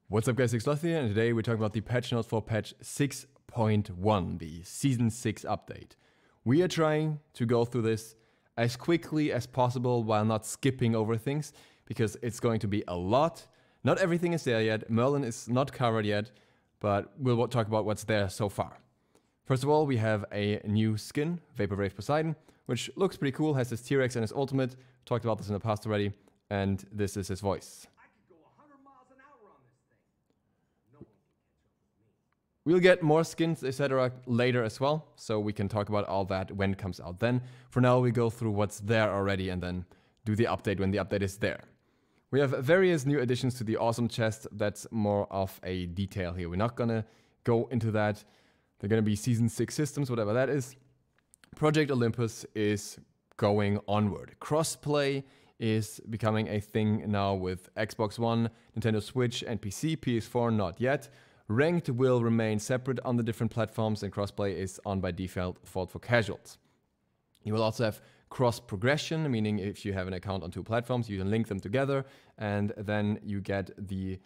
What's up guys, Sloth here, and today we're talking about the patch notes for patch 6.1, the Season 6 update. We are trying to go through this as quickly as possible while not skipping over things, because it's going to be a lot. Not everything is there yet, Merlin is not covered yet, but we'll talk about what's there so far. First of all, we have a new skin, Vaporwave Poseidon, which looks pretty cool, has his T-Rex and his ultimate. Talked about this in the past already, and this is his voice. We'll get more skins, etc. later as well, so we can talk about all that when it comes out then. For now, we go through what's there already and then do the update when the update is there. We have various new additions to the Awesome Chest. That's more of a detail here. We're not gonna go into that. They're gonna be Season 6 systems, whatever that is. Project Olympus is going onward. Crossplay is becoming a thing now with Xbox One, Nintendo Switch, and PC. PS4 not yet. Ranked will remain separate on the different platforms, and crossplay is on by default for casuals. You will also have cross progression, meaning if you have an account on two platforms, you can link them together, and then you get the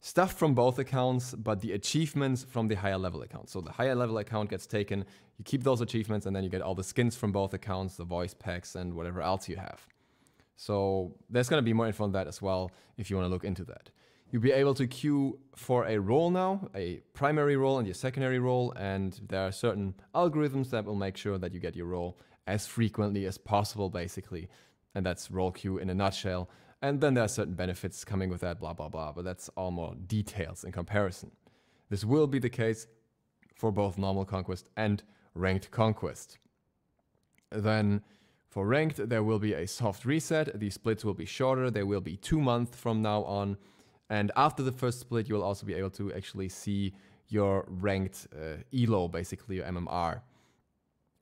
stuff from both accounts, but the achievements from the higher level account. So the higher level account gets taken, you keep those achievements, and then you get all the skins from both accounts, the voice packs, and whatever else you have. So there's going to be more info on that as well if you want to look into that. You'll be able to queue for a role now, a primary role and your secondary role, and there are certain algorithms that will make sure that you get your role as frequently as possible, basically. And that's role queue in a nutshell. And then there are certain benefits coming with that, blah, blah, blah, but that's all more details in comparison. This will be the case for both normal conquest and ranked conquest. Then for ranked, there will be a soft reset. The splits will be shorter. They will be 2 months from now on. And after the first split, you will also be able to actually see your ranked ELO, basically your MMR.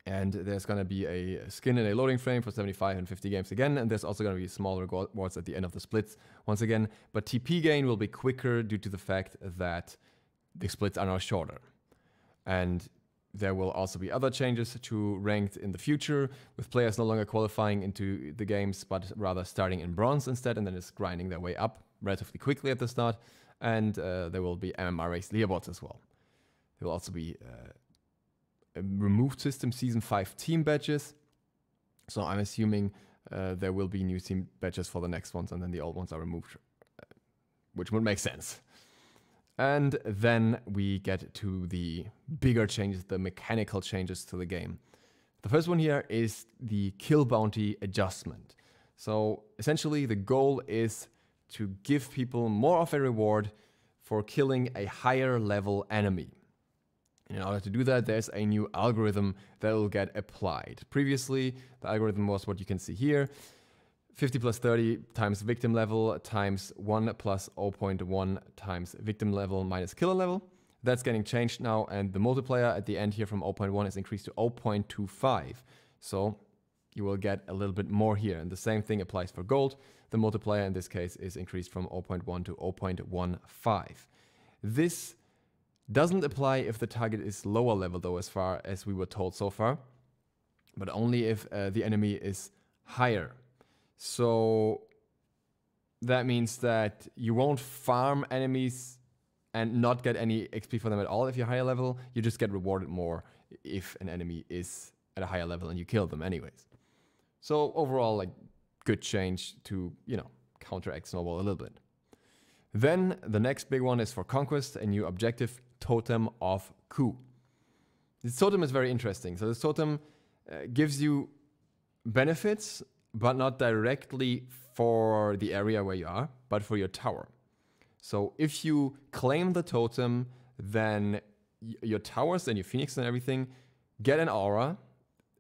And there's going to be a skin and a loading frame for 75 and 50 games again. And there's also going to be smaller rewards at the end of the splits once again. But TP gain will be quicker due to the fact that the splits are now shorter. And there will also be other changes to ranked in the future, with players no longer qualifying into the games, but rather starting in bronze instead, and then just grinding their way up relatively quickly at the start. And there will be MMR race leaderboards as well. There will also be a removed system Season 5 team badges. So I'm assuming there will be new team badges for the next ones, and then the old ones are removed, which would make sense. And then we get to the bigger changes, the mechanical changes to the game. The first one here is the kill bounty adjustment. So essentially the goal is to give people more of a reward for killing a higher level enemy. In order to do that, there's a new algorithm that will get applied. Previously, the algorithm was what you can see here. 50 plus 30 times victim level times 1 plus 0.1 times victim level minus killer level. That's getting changed now, and the multiplier at the end here from 0.1 is increased to 0.25. So you will get a little bit more here. And the same thing applies for gold. The multiplier in this case is increased from 0.1 to 0.15. This doesn't apply if the target is lower level though, as far as we were told so far, but only if the enemy is higher. So that means that you won't farm enemies and not get any XP for them at all if you're higher level. You just get rewarded more if an enemy is at a higher level and you kill them anyways. So overall, like, good change to, you know, counteract Snowball a little bit. Then the next big one is for Conquest, a new objective, Totem of Ku. This totem is very interesting. So this totem gives you benefits, but not directly for the area where you are, but for your tower. So if you claim the totem, then your towers and your phoenix and everything get an aura,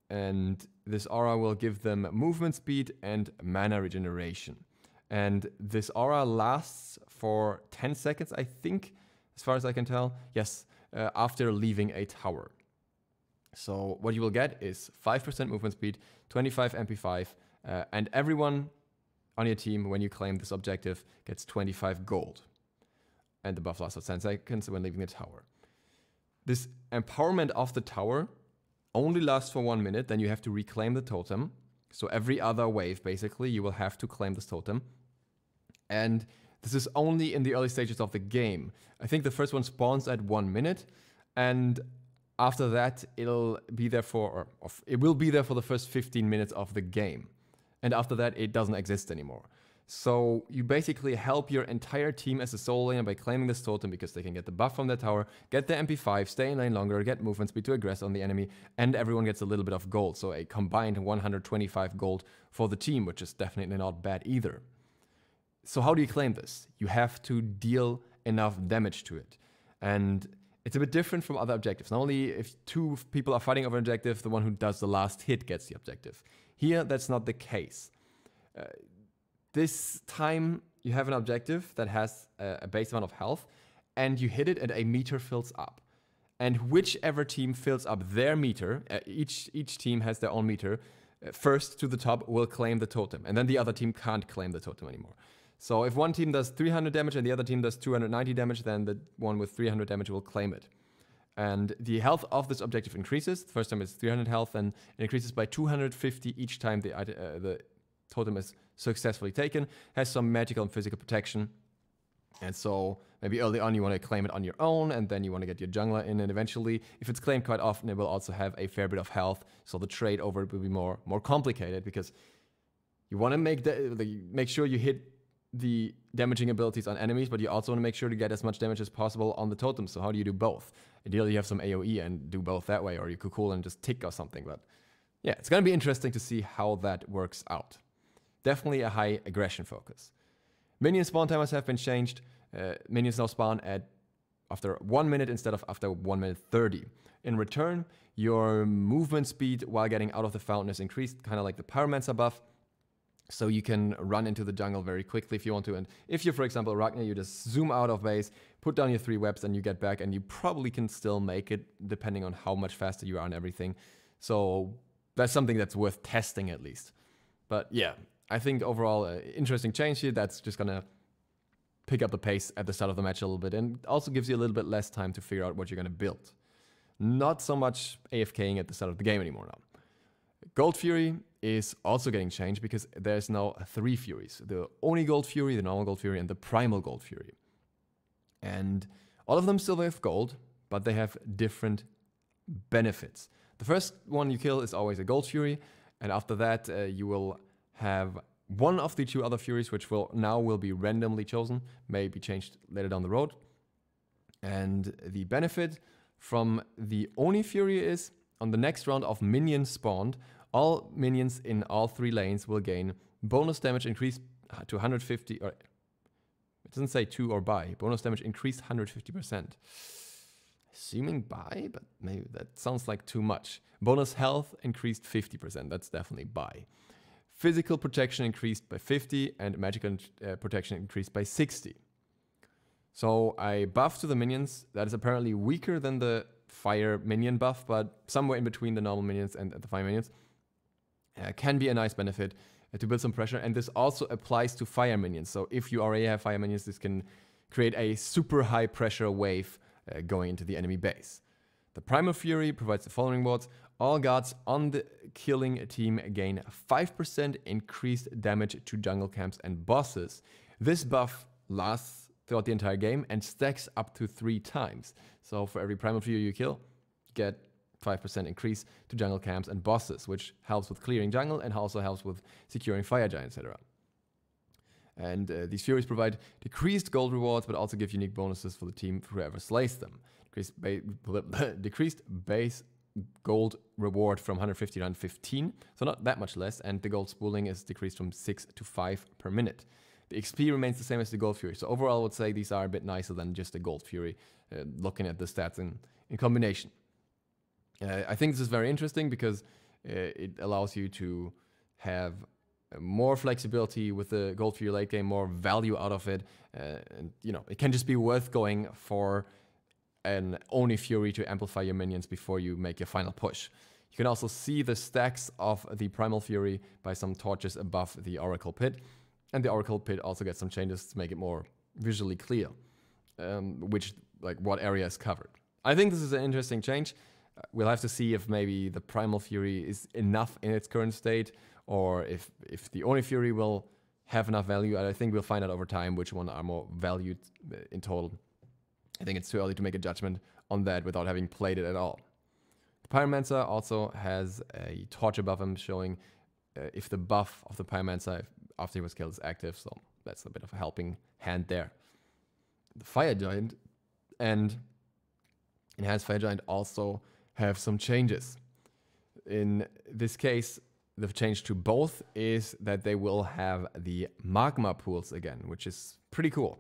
and this aura will give them movement speed and mana regeneration. And this aura lasts for 10 seconds, I think, as far as I can tell. Yes, after leaving a tower. So what you will get is 5% movement speed, 25 MP5, and everyone on your team, when you claim this objective, gets 25 gold. And the buff lasts for 10 seconds when leaving the tower. This empowerment of the tower only lasts for 1 minute, then you have to reclaim the totem. So every other wave, basically, you will have to claim this totem. And This is only in the early stages of the game. I think the first one spawns at 1 minute, and after that it will be there for the first 15 minutes of the game. And after that it doesn't exist anymore. So you basically help your entire team as a solo laner by claiming this totem because they can get the buff from their tower, get the MP5, stay in lane longer, get movement speed to aggress on the enemy, and everyone gets a little bit of gold. So a combined 125 gold for the team, which is definitely not bad either. So how do you claim this? You have to deal enough damage to it. And it's a bit different from other objectives. Not only if two people are fighting over an objective, the one who does the last hit gets the objective. Here, that's not the case. This time you have an objective that has a base amount of health and you hit it and a meter fills up. And whichever team fills up their meter, each team has their own meter, first to the top will claim the totem. And then the other team can't claim the totem anymore. So if one team does 300 damage and the other team does 290 damage, then the one with 300 damage will claim it. And the health of this objective increases. The first time it's 300 health and it increases by 250 each time the totem is successfully taken, has some magical and physical protection. And so maybe early on you want to claim it on your own, and then you want to get your jungler in, and eventually, if it's claimed quite often, it will also have a fair bit of health, so the trade over it will be more complicated, because you want to make sure you hit the damaging abilities on enemies, but you also want to make sure to get as much damage as possible on the totem. So how do you do both? Ideally you have some AoE and do both that way, or you could cool and just tick or something, but yeah, it's going to be interesting to see how that works out. Definitely a high aggression focus. Minion spawn timers have been changed. Minions now spawn after 1 minute instead of after 1 minute 30. In return, your movement speed while getting out of the fountain is increased, kind of like the Pyromancer buff. So you can run into the jungle very quickly if you want to. And if you're, for example, Ragnar, you just zoom out of base, put down your 3 webs, and you get back, and you probably can still make it, depending on how much faster you are and everything. So that's something that's worth testing at least. But yeah, I think overall, interesting change here. That's just going to pick up the pace at the start of the match a little bit, and also gives you a little bit less time to figure out what you're going to build. Not so much AFKing at the start of the game anymore now. Gold Fury is also getting changed because there's now 3 Furies. The Oni Gold Fury, the normal Gold Fury, and the Primal Gold Fury. And all of them still have gold, but they have different benefits. The first one you kill is always a Gold Fury, and after that you will have one of the 2 other Furies, which will be randomly chosen, may be changed later down the road. And the benefit from the Oni Fury is, on the next round of minions spawned, all minions in all 3 lanes will gain bonus damage increase to 150, or it doesn't say to or by, bonus damage increased 150%. Assuming by, but maybe that sounds like too much. Bonus health increased 50%, that's definitely by. Physical protection increased by 50 and magical protection increased by 60. So a buff to the minions that is apparently weaker than the fire minion buff, but somewhere in between the normal minions and the fire minions, can be a nice benefit to build some pressure. And this also applies to fire minions. So if you already have fire minions, this can create a super high pressure wave going into the enemy base. The Primal Fury provides the following rewards. All guards on the killing team gain 5% increased damage to jungle camps and bosses. This buff lasts throughout the entire game and stacks up to 3 times. So for every Primal Fury you kill, you get 5% increase to jungle camps and bosses, which helps with clearing jungle and also helps with securing fire giants, etc. And these Furies provide decreased gold rewards, but also give unique bonuses for the team for whoever slays them. Decreased base gold reward from 150 to 115, so not that much less, and the gold spooling is decreased from 6 to 5 per minute. The XP remains the same as the Gold Fury, so overall I would say these are a bit nicer than just the Gold Fury, looking at the stats in combination. I think this is very interesting because it allows you to have more flexibility with the Gold Fury late game, more value out of it, and you know, it can just be worth going for an Oni Fury to amplify your minions before you make your final push. You can also see the stacks of the Primal Fury by some torches above the Oracle Pit, and the Oracle Pit also gets some changes to make it more visually clear, what area is covered. I think this is an interesting change. We'll have to see if maybe the Primal Fury is enough in its current state, or if the Oni Fury will have enough value. I think we'll find out over time which one are more valued in total. I think it's too early to make a judgment on that without having played it at all. The Pyromancer also has a torch above him showing if the buff of the Pyromancer after he was killed is active, so that's a bit of a helping hand there. The Fire Giant and Enhanced Fire Giant also have some changes. In this case, the change to both is that they will have the magma pools again, which is pretty cool.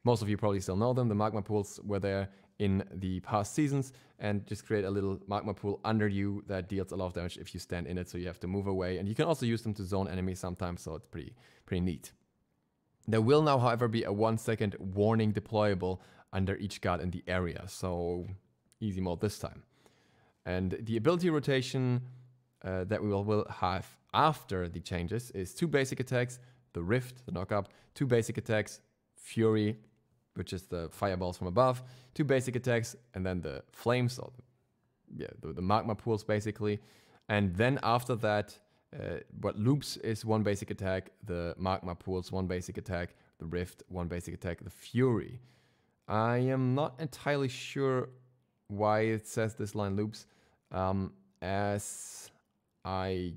Most of you probably still know them. The magma pools were there in the past seasons and just create a little magma pool under you that deals a lot of damage if you stand in it, so you have to move away. And you can also use them to zone enemies sometimes, so it's pretty neat. There will now, however, be a 1-second warning deployable under each guard in the area, so easy mode this time. And the ability rotation that we will have after the changes is 2 basic attacks, the Rift, the knock-up, 2 basic attacks, Fury, which is the fireballs from above, 2 basic attacks, and then the flames, or the magma pools basically. And then after that, what loops is 1 basic attack, the magma pools 1 basic attack, the Rift 1 basic attack, the Fury. I am not entirely sure why it says this line loops, as I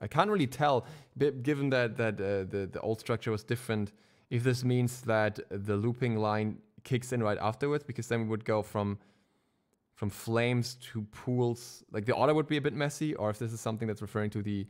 can't really tell, given that the old structure was different, if this means that the looping line kicks in right afterwards, because then we would go from flames to pools. Like the order would be a bit messy, or if this is something that's referring to the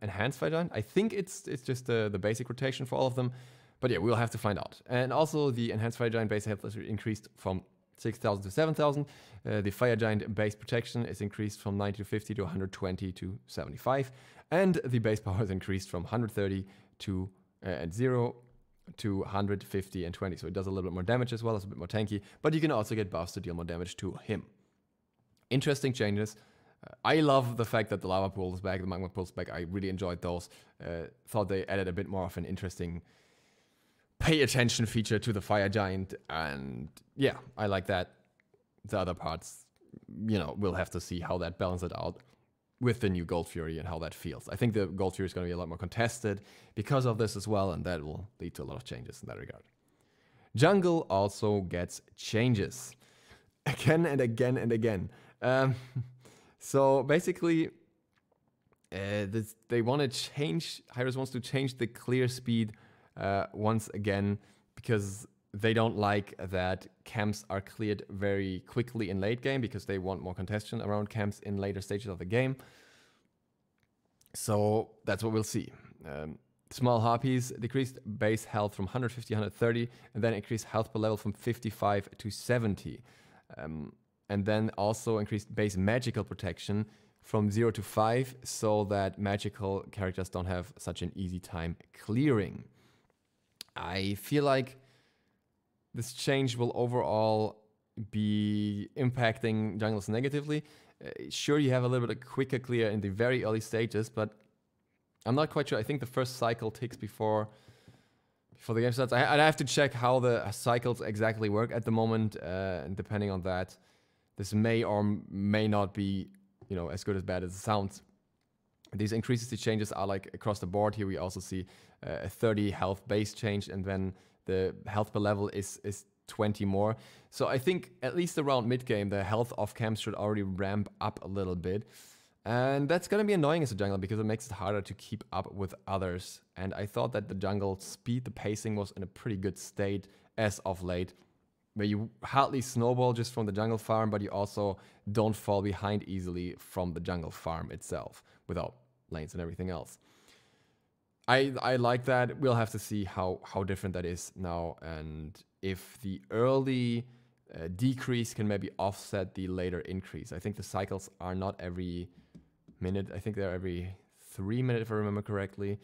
Enhanced Fire Giant. I think it's just the basic rotation for all of them, but yeah, we'll have to find out. And also the Enhanced Fire Giant base health is increased from 6,000 to 7,000. The Fire Giant base protection is increased from 90 to 50 to 120 to 75. And the base power is increased from 130 to at 0 to 150 and 20. So it does a little bit more damage as well. It's a bit more tanky. But you can also get buffs to deal more damage to him. Interesting changes. I love the fact that the lava pool is back, the magma pool is back. I really enjoyed those. Thought they added a bit more of an interesting pay attention feature to the Fire Giant, and yeah, I like that. The other parts, you know, we'll have to see how that balances it out with the new Gold Fury and how that feels. I think the Gold Fury is going to be a lot more contested because of this as well, and that will lead to a lot of changes in that regard. Jungle also gets changes again and again and again. So basically, they want to change. Hi-Rez wants to change the clear speed once again, because they don't like that camps are cleared very quickly in late game, because they want more contention around camps in later stages of the game. So that's what we'll see. Small Harpies decreased base health from 150 to 130, and then increased health per level from 55 to 70. And then also increased base magical protection from 0 to 5, so that magical characters don't have such an easy time clearing. I feel like this change will overall be impacting jungles negatively. Sure, you have a little bit of quicker clear in the very early stages, but I'm not quite sure. I think the first cycle ticks before the game starts. I have to check how the cycles exactly work at the moment, and depending on that, this may or may not be, you know, as good as bad as it sounds. These increases to changes are like across the board. Here we also see a 30 health base change, and then the health per level is 20 more. So I think at least around mid-game, the health off camps should already ramp up a little bit. And that's going to be annoying as a jungler, because it makes it harder to keep up with others. And I thought that the jungle speed, the pacing was in a pretty good state as of late, where you hardly snowball just from the jungle farm, but you also don't fall behind easily from the jungle farm itself without lanes and everything else. I like that. We'll have to see how different that is now, and if the early decrease can maybe offset the later increase. I think the cycles are not every minute. I think they're every 3 minutes, if I remember correctly.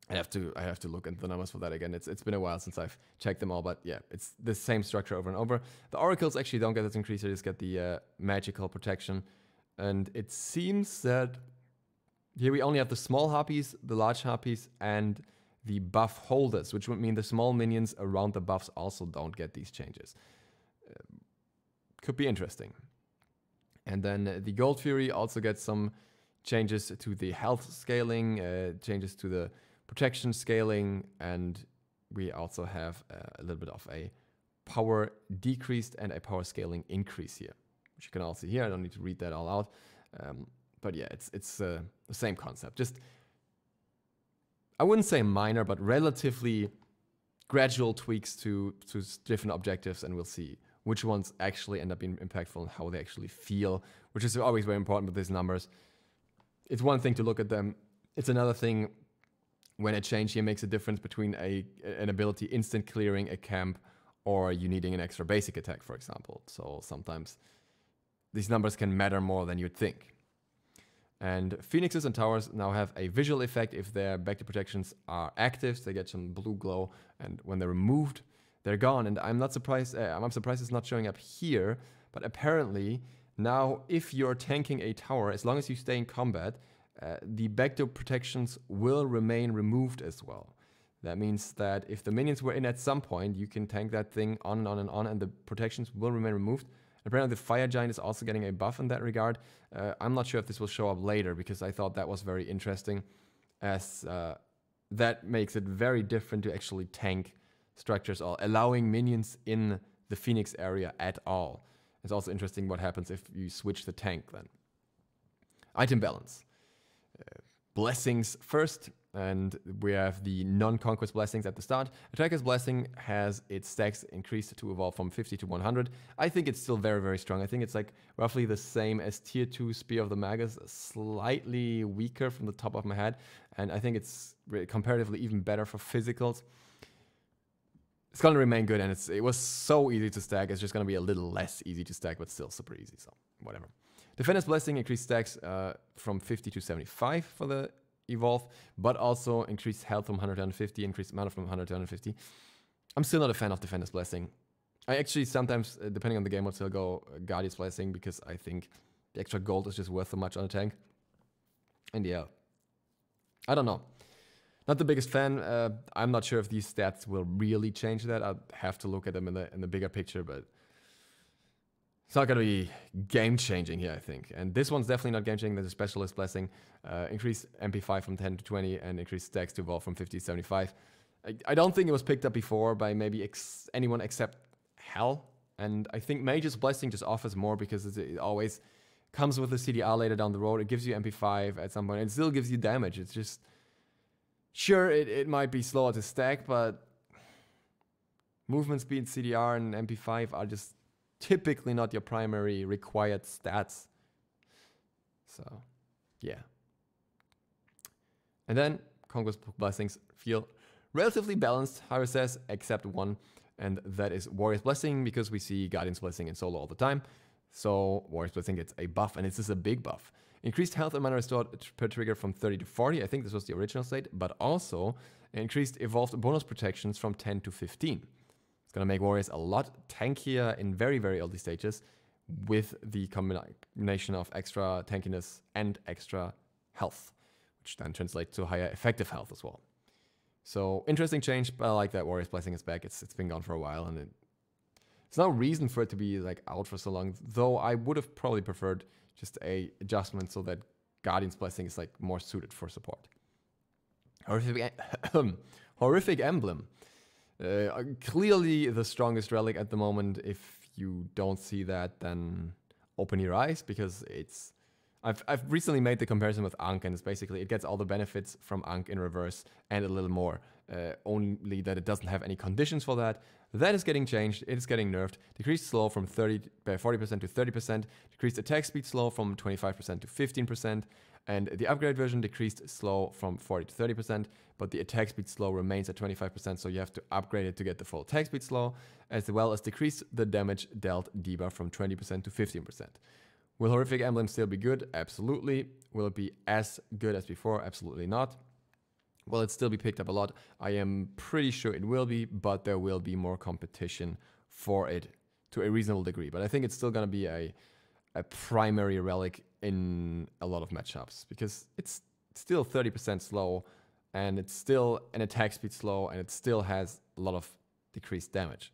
I have to look into the numbers for that again. It's been a while since I've checked them all, but yeah, it's the same structure over and over. The oracles actually don't get this increase; they just get the magical protection, and it seems that here we only have the small harpies, the large harpies, and the buff holders, which would mean the small minions around the buffs also don't get these changes. Could be interesting. And then the Gold Fury also gets some changes to the health scaling, changes to the protection scaling, and we also have a little bit of a power decreased and a power scaling increase here, which you can all see here. I don't need to read that all out. But yeah, it's the same concept. Just, I wouldn't say minor, but relatively gradual tweaks to different objectives, and we'll see which ones actually end up being impactful and how they actually feel, which is always very important with these numbers. It's one thing to look at them. It's another thing when a change here makes a difference between an ability instant clearing a camp or you needing an extra basic attack, for example. So sometimes these numbers can matter more than you'd think. And Phoenixes and Towers now have a visual effect if their Back-to protections are active. So they get some blue glow, and when they're removed, they're gone. And I'm surprised it's not showing up here, but apparently now if you're tanking a tower, as long as you stay in combat, the Back-to protections will remain removed as well. That means that if the minions were in at some point, you can tank that thing on and on and on, and the protections will remain removed. Apparently the Fire Giant is also getting a buff in that regard. I'm not sure if this will show up later, because I thought that was very interesting, as that makes it very different to actually tank structures, or allowing minions in the Phoenix area at all. It's also interesting what happens if you switch the tank then. Item balance. Blessings first, and we have the non-conquest blessings at the start. Attacker's Blessing has its stacks increased to evolve from 50 to 100. I think it's still very, very strong. I think it's like roughly the same as Tier 2 Spear of the Magus, slightly weaker from the top of my head, and I think it's comparatively even better for physicals. It's going to remain good, and it was so easy to stack. It's just going to be a little less easy to stack, but still super easy, so whatever. Defender's Blessing increased stacks from 50 to 75 for the evolve, but also increased health from 100 to 150, increased mana from 100 to 150. I'm still not a fan of Defender's Blessing. I actually sometimes, depending on the game, will still go Guardian's Blessing, because I think the extra gold is just worth so much on a tank. And yeah, I don't know. Not the biggest fan. I'm not sure if these stats will really change that. I'll have to look at them in the bigger picture, but it's not going to be game-changing here, I think. And this one's definitely not game-changing. There's a Specialist Blessing. Increased MP5 from 10 to 20, and increased stacks to evolve from 50 to 75. I don't think it was picked up before by maybe anyone except Hell. And I think Mage's Blessing just offers more, because it always comes with a CDR later down the road. It gives you MP5 at some point. It still gives you damage. It's just... Sure, it might be slower to stack, but movement speed, CDR, and MP5 are just typically not your primary required stats. So, yeah. And then, Conquest Blessings feel relatively balanced, Haru says, except one, and that is Warrior's Blessing, because we see Guardian's Blessing in solo all the time. So, Warrior's Blessing gets a buff, and this is a big buff. Increased health and mana restored per trigger from 30 to 40. I think this was the original state, but also increased evolved bonus protections from 10 to 15. It's going to make warriors a lot tankier in very, very early stages, with the combination of extra tankiness and extra health, which then translates to higher effective health as well. So interesting change, but I like that Warrior's Blessing is back. It's been gone for a while, and it's no reason for it to be like out for so long, though I would have probably preferred just a adjustment so that Guardian's Blessing is like more suited for support. Horrific Emblem. Clearly the strongest relic at the moment. If you don't see that, then open your eyes, because it's... I've recently made the comparison with Ankh, and it's basically, it gets all the benefits from Ankh in reverse and a little more. Only that it doesn't have any conditions for that. That is getting changed. It is getting nerfed. Decreased slow from 40% to 30%. Decreased attack speed slow from 25% to 15%. And the upgrade version decreased slow from 40 to 30%, but the attack speed slow remains at 25%, so you have to upgrade it to get the full attack speed slow, as well as decrease the damage dealt debuff from 20% to 15%. Will Horrific Emblem still be good? Absolutely. Will it be as good as before? Absolutely not. Will it still be picked up a lot? I am pretty sure it will be, but there will be more competition for it to a reasonable degree. But I think it's still going to be a primary relic in a lot of matchups, because it's still 30% slow, and it's still an attack speed slow, and it still has a lot of decreased damage.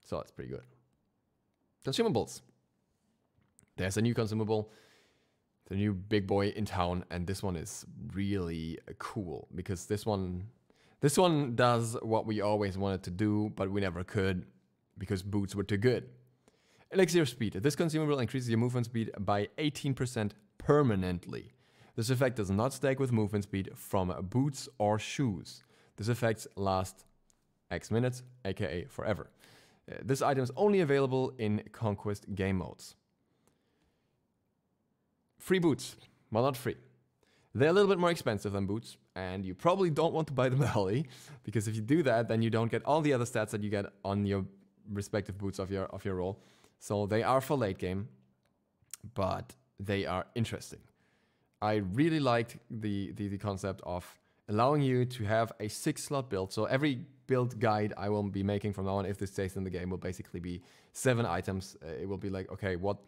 So it's pretty good. Consumables. There's a new consumable. the new big boy in town, and this one is really cool because this one does what we always wanted to do, but we never could because boots were too good. Elixir Speed. This consumable increases your movement speed by 18% permanently. This effect does not stack with movement speed from boots or shoes. This effect lasts X minutes, aka forever. This item is only available in Conquest game modes. Free boots. Well, not free. They're a little bit more expensive than boots, and you probably don't want to buy them early, because if you do that, then you don't get all the other stats that you get on your respective boots of your role. So they are for late game, but they are interesting. I really liked the concept of allowing you to have a 6-slot build. So every build guide I will be making from now on, if this stays in the game, will basically be 7 items. It will be like, okay, what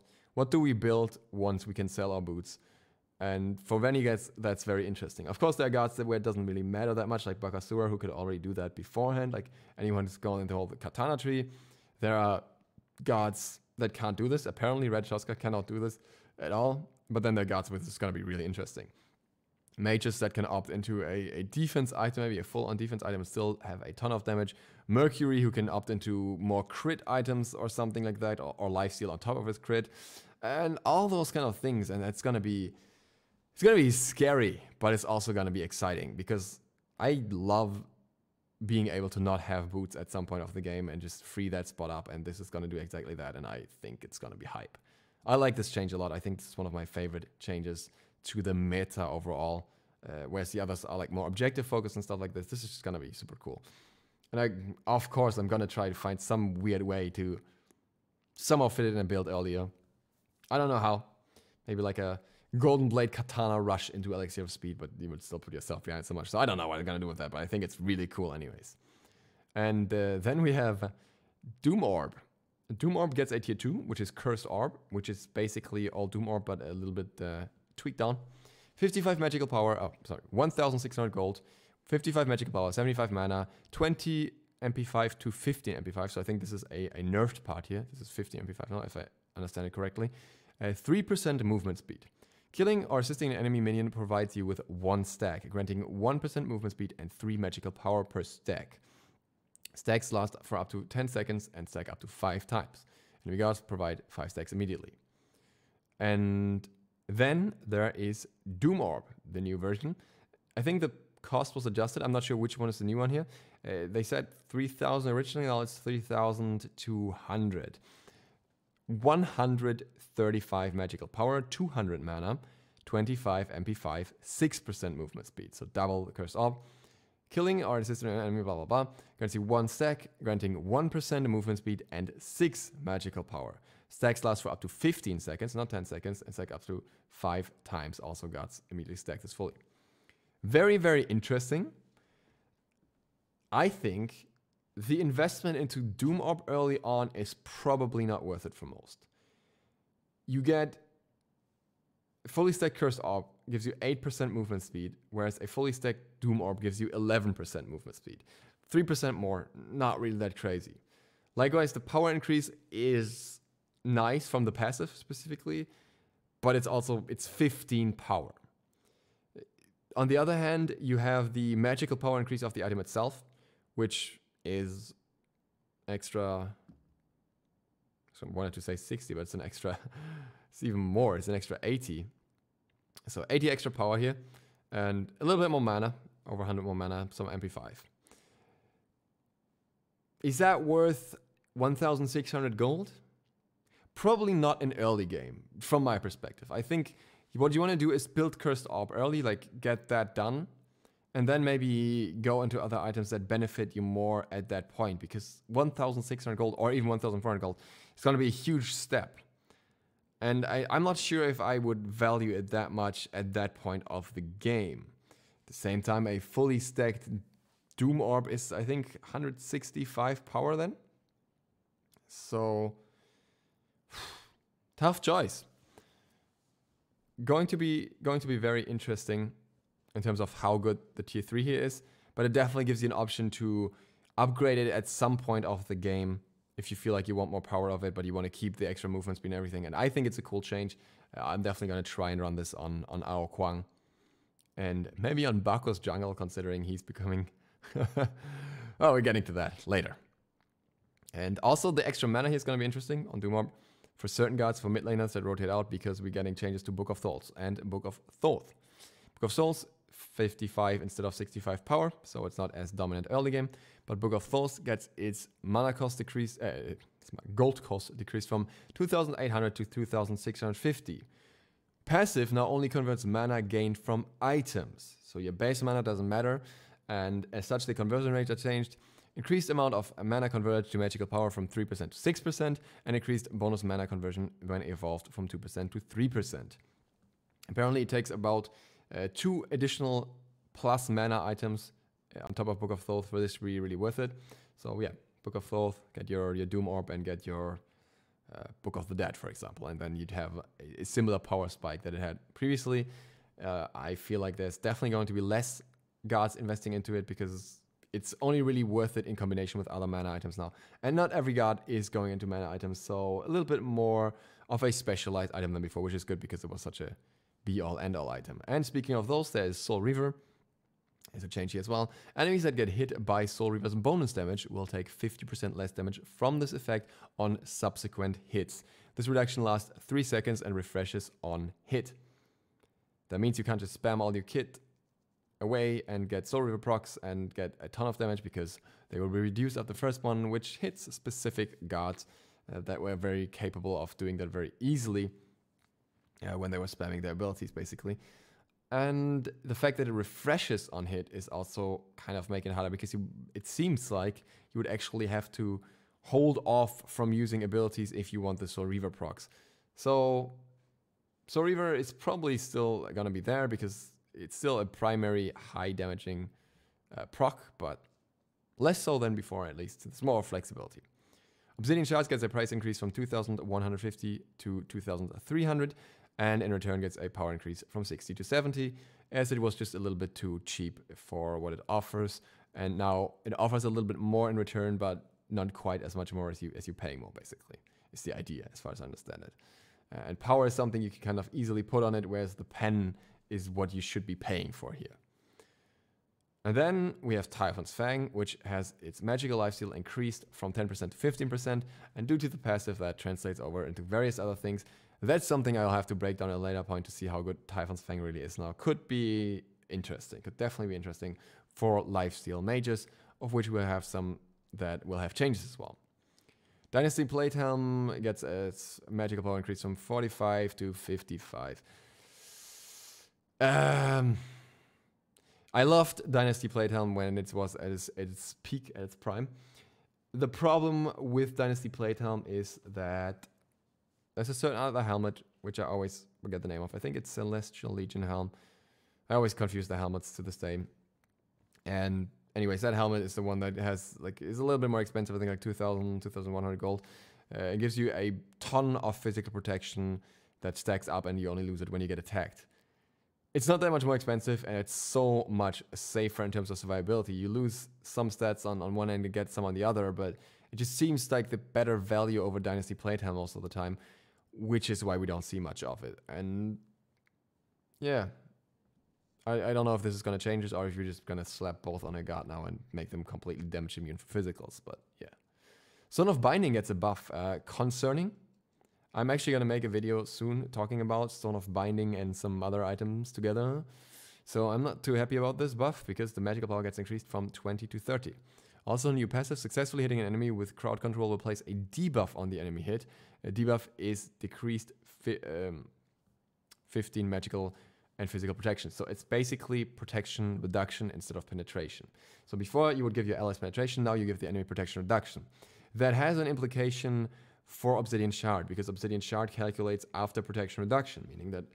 do we build once we can sell our boots? And for renegades, that's very interesting. Of course, there are guards where it doesn't really matter that much, like Bakasura, who could already do that beforehand. Like anyone who's gone into the whole katana tree. There are guards that can't do this. Apparently, Red Shoska cannot do this at all. But then there are guards with this is going to be really interesting. Mages that can opt into a defense item, maybe a full-on defense item, and still have a ton of damage. Mercury, who can opt into more crit items or something like that, or lifesteal on top of his crit, and all those kind of things. And it's gonna be scary, but it's also gonna be exciting because I love being able to not have boots at some point of the game and just free that spot up. And this is gonna do exactly that, and I think it's gonna be hype. I like this change a lot. I think this is one of my favorite changes to the meta overall, whereas the others are like more objective focused and stuff like this. This is just gonna be super cool. And of course, I'm gonna try to find some weird way to somehow fit it in a build earlier. I don't know how. Maybe like a Golden Blade Katana rush into Elixir of Speed, but you would still put yourself behind so much. So I don't know what I'm gonna do with that, but I think it's really cool anyways. And then we have Doom Orb. Doom Orb gets a tier 2, which is Cursed Orb, which is basically all Doom Orb, but a little bit tweaked down. 55 magical power, 1,600 gold, 55 magical power, 75 mana, 20 MP5 to 15 MP5. So I think this is a nerfed part here. This is 15 MP5 now, if I understand it correctly. 3% movement speed. Killing or assisting an enemy minion provides you with 1 stack, granting 1% movement speed and 3 magical power per stack. Stacks last for up to 10 seconds and stack up to 5 times. And guards provide 5 stacks immediately. And then there is Doom Orb, the new version. I think the cost was adjusted. I'm not sure which one is the new one here. They said 3,000 originally, now it's 3,200. 135 magical power, 200 mana, 25 MP5, 6% movement speed. So double the Cursed Orb. Killing or assisting an enemy, blah, blah, blah. Grants you 1 stack, granting 1% movement speed and 6 magical power. Stacks last for up to 15 seconds, not 10 seconds, and stack up to 5 times. Also, guards immediately stack this fully. Very, very interesting. I think the investment into Doom Orb early on is probably not worth it for most. You get fully stacked Cursed Orb gives you 8% movement speed, whereas a fully stacked Doom Orb gives you 11% movement speed. 3% more, not really that crazy. Likewise, the power increase is nice from the passive specifically, but it's 15 power. On the other hand, you have the magical power increase of the item itself, which is extra. So I wanted to say 60, but it's an extra, it's even more, it's an extra 80. So 80 extra power here, and a little bit more mana, over 100 more mana, some MP5. Is that worth 1,600 gold? Probably not in early game, from my perspective. I think what you want to do is build Cursed Orb early, like get that done, and then maybe go into other items that benefit you more at that point, because 1,600 gold or even 1,400 gold is going to be a huge step. And I'm not sure if I would value it that much at that point of the game. At the same time, a fully stacked Doom Orb is, I think, 165 power then. So, tough choice. Going to be very interesting in terms of how good the tier 3 here is, but it definitely gives you an option to upgrade it at some point of the game if you feel like you want more power of it, but you want to keep the extra movement speed and everything. And I think it's a cool change. I'm definitely going to try and run this on Ao Kuang. And maybe on Bako's jungle, considering he's becoming... Oh, we're getting to that later. And also the extra mana here is going to be interesting on Doom Orb for certain guards, for mid laners that rotate out, because we're getting changes to Book of Souls and Book of Thoth. Book of Souls, 55 instead of 65 power, so it's not as dominant early game. But Book of Thoth gets its mana cost decreased, its gold cost decreased from 2,800 to 2,650. Passive now only converts mana gained from items, so your base mana doesn't matter, and as such the conversion rates are changed. Increased amount of mana converted to magical power from 3% to 6%, and increased bonus mana conversion when evolved from 2% to 3%. Apparently it takes about 2 additional plus mana items on top of Book of Thoth for this to be really worth it. So yeah, Book of Thoth, get your Doom Orb and get your Book of the Dead, for example, and then you'd have a similar power spike that it had previously. I feel like there's definitely going to be less guards investing into it because it's only really worth it in combination with other mana items now. And not every guard is going into mana items, so a little bit more of a specialized item than before, which is good because it was such a be-all, end-all item. And speaking of those, there is Soul Reaver. There's a change here as well. Enemies that get hit by Soul Reaver's bonus damage will take 50% less damage from this effect on subsequent hits. This reduction lasts 3 seconds and refreshes on hit. That means you can't just spam all your kit away and get Soul Reaver procs and get a ton of damage, because they will be reduced at the first one, which hits specific guards that were very capable of doing that very easily when they were spamming their abilities, basically. And the fact that it refreshes on hit is also kind of making it harder, because it seems like you would actually have to hold off from using abilities if you want the Soul Reaver procs. So Soul Reaver is probably still going to be there because it's still a primary high damaging proc, but less so than before at least. It's more flexibility. Obsidian Shards gets a price increase from 2,150 to 2,300, and in return gets a power increase from 60 to 70, as it was just a little bit too cheap for what it offers. And now it offers a little bit more in return, but not quite as much more as you're paying more, basically. It's the idea, as far as I understand it. And power is something you can kind of easily put on it, whereas the pen is what you should be paying for here. And then we have Typhon's Fang, which has its magical lifesteal increased from 10% to 15%, and due to the passive that translates over into various other things. That's something I'll have to break down at a later point to see how good Typhon's Fang really is now. Could be interesting, could definitely be interesting for lifesteal mages, of which we'll have some that will have changes as well. Dynasty Plate Helm gets its magical power increase from 45 to 55. I loved Dynasty Plate Helm when it was at its peak, at its prime. The problem with Dynasty Plate Helm is that there's a certain other helmet, which I always forget the name of. I think it's Celestial Legion Helm. I always confuse the helmets to this day. And anyways, that helmet is the one that has, is a little bit more expensive. I think like 2,000, 2,100 gold. It gives you a ton of physical protection that stacks up, and you only lose it when you get attacked. It's not that much more expensive, and it's so much safer in terms of survivability. You lose some stats on one end and get some on the other, but it just seems like the better value over Dynasty Plate Helm most of the time, which is why we don't see much of it. And yeah, I don't know if this is going to change this, or if you're just going to slap both on a guard now and make them completely damage immune for physicals, but yeah. Stone of Binding gets a buff. Concerning. I'm actually going to make a video soon talking about Stone of Binding and some other items together. So I'm not too happy about this buff, because the magical power gets increased from 20 to 30. Also, new passive, successfully hitting an enemy with crowd control will place a debuff on the enemy hit. A debuff is decreased 15 magical and physical protection. So it's basically protection reduction instead of penetration. So before you would give your allies penetration, now you give the enemy protection reduction. That has an implication for Obsidian Shard, because Obsidian Shard calculates after protection reduction, meaning that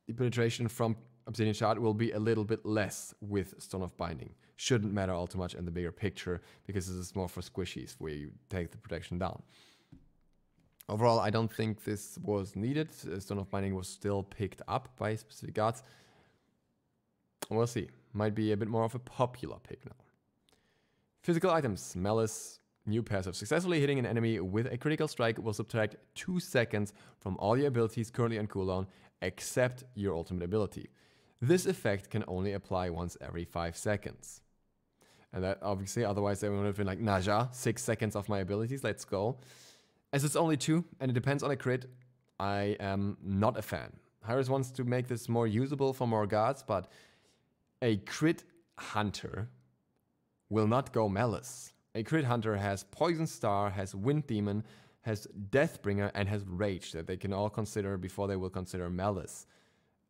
the penetration from Obsidian Shard will be a little bit less with Stone of Binding. Shouldn't matter all too much in the bigger picture, because this is more for squishies where you take the protection down. Overall, I don't think this was needed. Stone of Binding was still picked up by specific guards. We'll see. Might be a bit more of a popular pick now. Physical items. Malice New passive. Successfully hitting an enemy with a critical strike will subtract 2 seconds from all your abilities currently on cooldown, except your ultimate ability. This effect can only apply once every 5 seconds. And that obviously, otherwise everyone would have been like, Naja, 6 seconds of my abilities, let's go. As it's only 2, and it depends on a crit, I am not a fan. Hi-Rez wants to make this more usable for more guards, but a crit hunter will not go Malice. A crit hunter has Poison Star, has Wind Demon, has Deathbringer, and has Rage that they can all consider before they will consider Malice.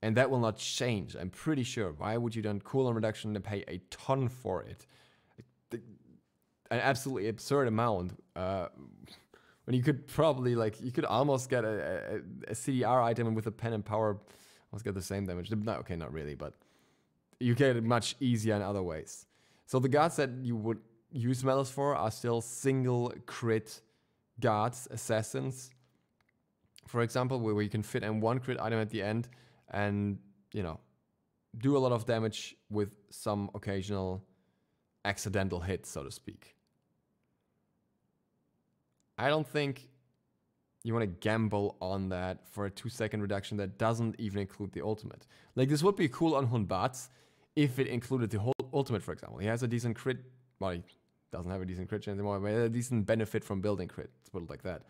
And that will not change, I'm pretty sure. Why would you then cooldown reduction and pay a ton for it? An absolutely absurd amount. When you could probably, like, you could almost get a CDR item with a pen and power, almost get the same damage. No, okay, not really, but you get it much easier in other ways. So the guards that you would use Malice for are still single crit guards, assassins, for example, where you can fit in one crit item at the end and, you know, do a lot of damage with some occasional accidental hits, so to speak. I don't think you want to gamble on that for a 2-second reduction that doesn't even include the ultimate. Like, this would be cool on Hun Batz if it included the whole ultimate, for example. He has a decent crit, well, he doesn't have a decent crit chance anymore, but a decent benefit from building crit, let's put it like that.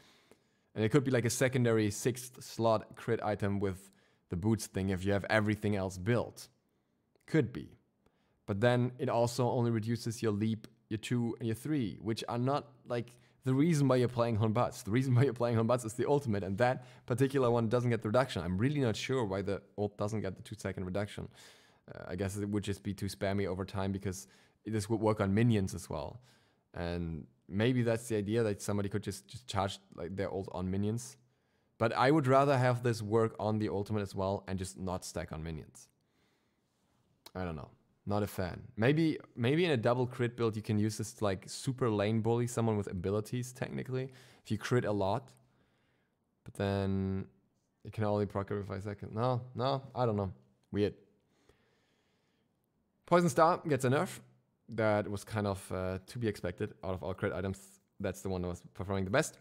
And it could be like a secondary 6th slot crit item with the boots thing if you have everything else built. Could be. But then it also only reduces your leap, your 2, and your 3, which are not like the reason why you're playing Hun Batz. The reason why you're playing Hun Batz is the ultimate, and that particular one doesn't get the reduction. I'm really not sure why the ult doesn't get the 2-second reduction. I guess it would just be too spammy over time because this would work on minions as well. And maybe that's the idea, that somebody could just charge like their ult on minions. But I would rather have this work on the ultimate as well and just not stack on minions. I don't know. Not a fan. Maybe in a double crit build you can use this to like super lane bully someone with abilities technically. If you crit a lot. But then it can only proc every 5 seconds. No, I don't know. Weird. Poison Star gets a nerf. That was kind of to be expected out of all crit items. That's the one that was performing the best.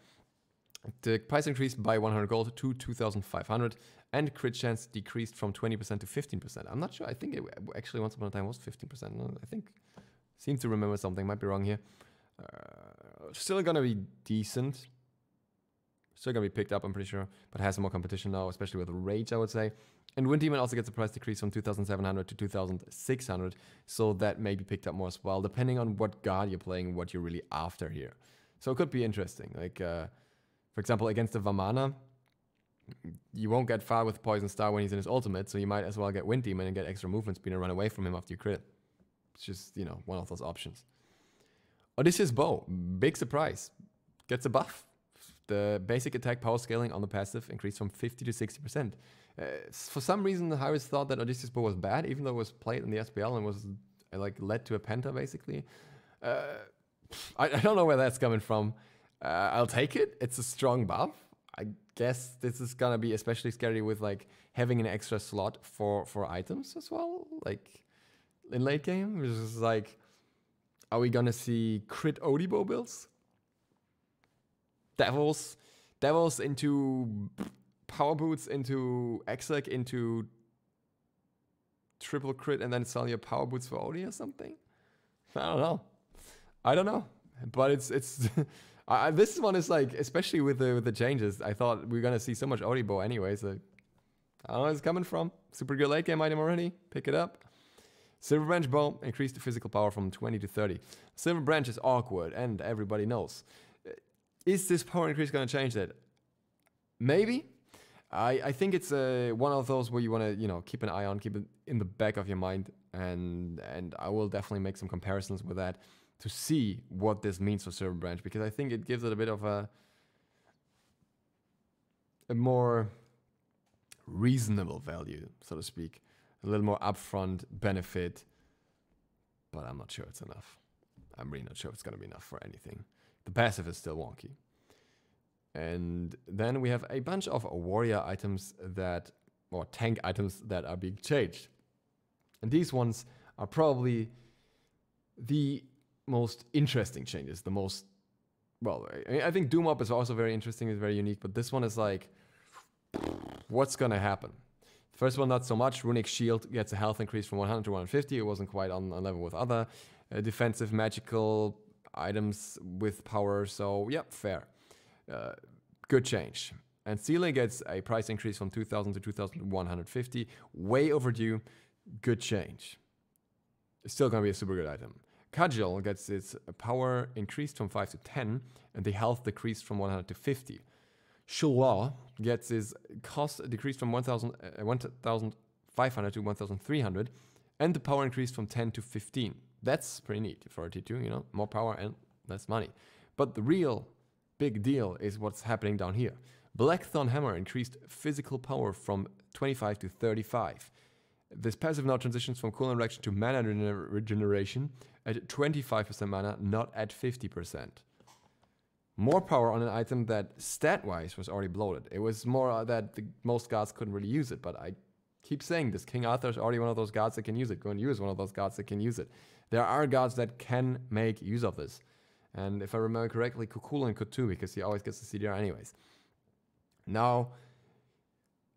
The price increased by 100 gold to 2,500, and crit chance decreased from 20% to 15%. I'm not sure. I think it actually once upon a time was 15%. No, I think, seem to remember something. Might be wrong here. Still gonna be decent. Still gonna be picked up, I'm pretty sure, but has some more competition now, especially with Rage, I would say. And Wind Demon also gets a price decrease from 2,700 to 2,600, so that may be picked up more as well, depending on what guard you're playing, what you're really after here. So it could be interesting. Like, for example, against the Vamana, you won't get far with Poison Star when he's in his ultimate, so you might as well get Wind Demon and get extra movement speed and run away from him after you crit. It's just, you know, one of those options. Odysseus Bow, big surprise, gets a buff. The basic attack power scaling on the passive increased from 50 to 60%. For some reason, Hi-Rez thought that Odysseus Bow was bad, even though it was played in the SPL and was like led to a penta, basically. I don't know where that's coming from. I'll take it. It's a strong buff. I guess this is gonna be especially scary with like having an extra slot for items as well, like in late game. Which is like, are we gonna see crit Odibo builds? Devils into power boots, into Exec, into triple crit, and then sell your power boots for Odie or something? I don't know. But it's this one is like, especially with the changes, I thought we were gonna see so much Odibo anyway. So I don't know where it's coming from. Super good late game item already. Pick it up. Silver Branch Bow increased the physical power from 20 to 30. Silver Branch is awkward, and everybody knows. Is this power increase going to change that? Maybe. I think it's one of those where you want to, you know, keep an eye on, keep it in the back of your mind, and I will definitely make some comparisons with that to see what this means for Silver Branch, because I think it gives it a bit of a more reasonable value, so to speak, a little more upfront benefit, but I'm not sure it's enough. I'm really not sure it's going to be enough for anything. The passive is still wonky. And then we have a bunch of warrior items that, or tank items that are being changed. And these ones are probably the most interesting changes, the most well, I think Doom Up is also very interesting, it's very unique, but this one is like, what's gonna happen? First one, not so much. Runic Shield gets a health increase from 100 to 150. It wasn't quite on level with other defensive magical items with power, so yep, fair. Good change. And Sealing gets a price increase from 2,000 to 2,150. Way overdue. Good change. It's still going to be a super good item. Cudgel gets its power increased from 5 to 10, and the health decreased from 100 to 50. Shulaw gets its cost decreased from 1,500 to 1,300, and the power increased from 10 to 15. That's pretty neat for a T2, you know, more power and less money. But the real big deal is what's happening down here. Blackthorn Hammer increased physical power from 25 to 35. This passive now transitions from cooldown reaction to mana regeneration at 25% mana, not at 50%. More power on an item that stat-wise was already bloated. It was more that most gods couldn't really use it, but I keep saying this. King Arthur is already one of those gods that can use it. Go and use one of those gods that can use it. There are gods that can make use of this. And if I remember correctly, Cuchulainn could too, because he always gets the CDR anyways. Now,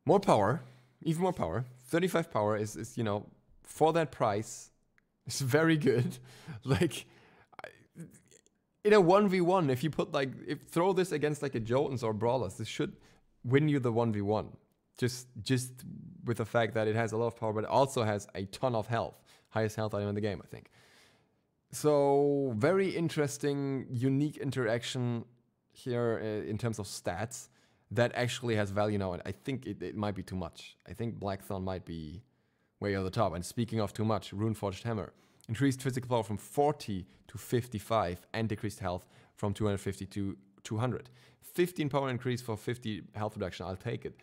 more power, even more power. 35 power is you know, for that price, it's very good. Like, in a 1v1, if you put like, throw this against like a Jotuns or Brawlers, this should win you the 1v1. Just with the fact that it has a lot of power, but it also has a ton of health. Highest health item in the game, I think. So, very interesting, unique interaction here in terms of stats that actually has value now, and I think it might be too much. I think Blackthorn might be way over the top. And speaking of too much, Runeforged Hammer. Increased physical power from 40 to 55 and decreased health from 250 to 200. 15 power increase for 50 health reduction, I'll take it.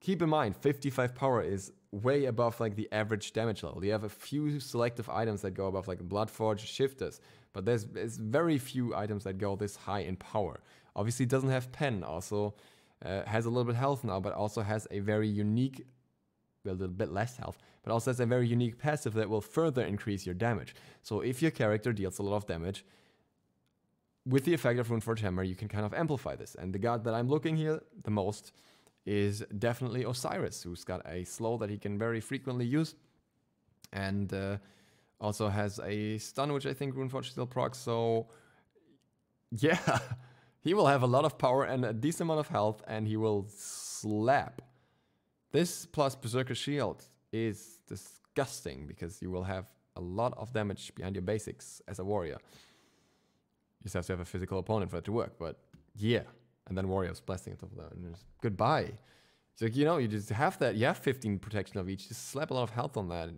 Keep in mind, 55 power is way above like the average damage level. You have a few selective items that go above, like Bloodforge, Shifters, but there's very few items that go this high in power. Obviously, it doesn't have Pen, also has a little bit health now, but also has a very unique, well, a little bit less health, but also has a very unique passive that will further increase your damage. So if your character deals a lot of damage, with the effect of Runeforged Hammer, you can kind of amplify this. And the god that I'm looking here the most is definitely Osiris, who's got a slow that he can very frequently use, and also has a stun, which I think Runeforged still procs, so yeah, he will have a lot of power and a decent amount of health, and he will slap. This plus Berserker Shield is disgusting, because you will have a lot of damage behind your basics as a warrior. You just have to have a physical opponent for it to work, but yeah. And then Warrior's Blessing on top of that, and just goodbye. So, you know, you just have that, you have 15 protection of each, just slap a lot of health on that.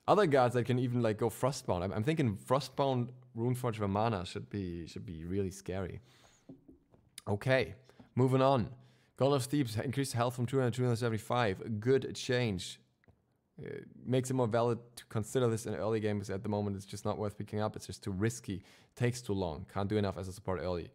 Other gods that can even like go Frostbound. I'm thinking Frostbound Runeforged Vamana should be really scary. Okay, moving on. Golem of Thebes increased health from 200 to 275. A good change. Makes it more valid to consider this in early games. At the moment, it's just not worth picking up. It's just too risky. Takes too long. Can't do enough as a support early.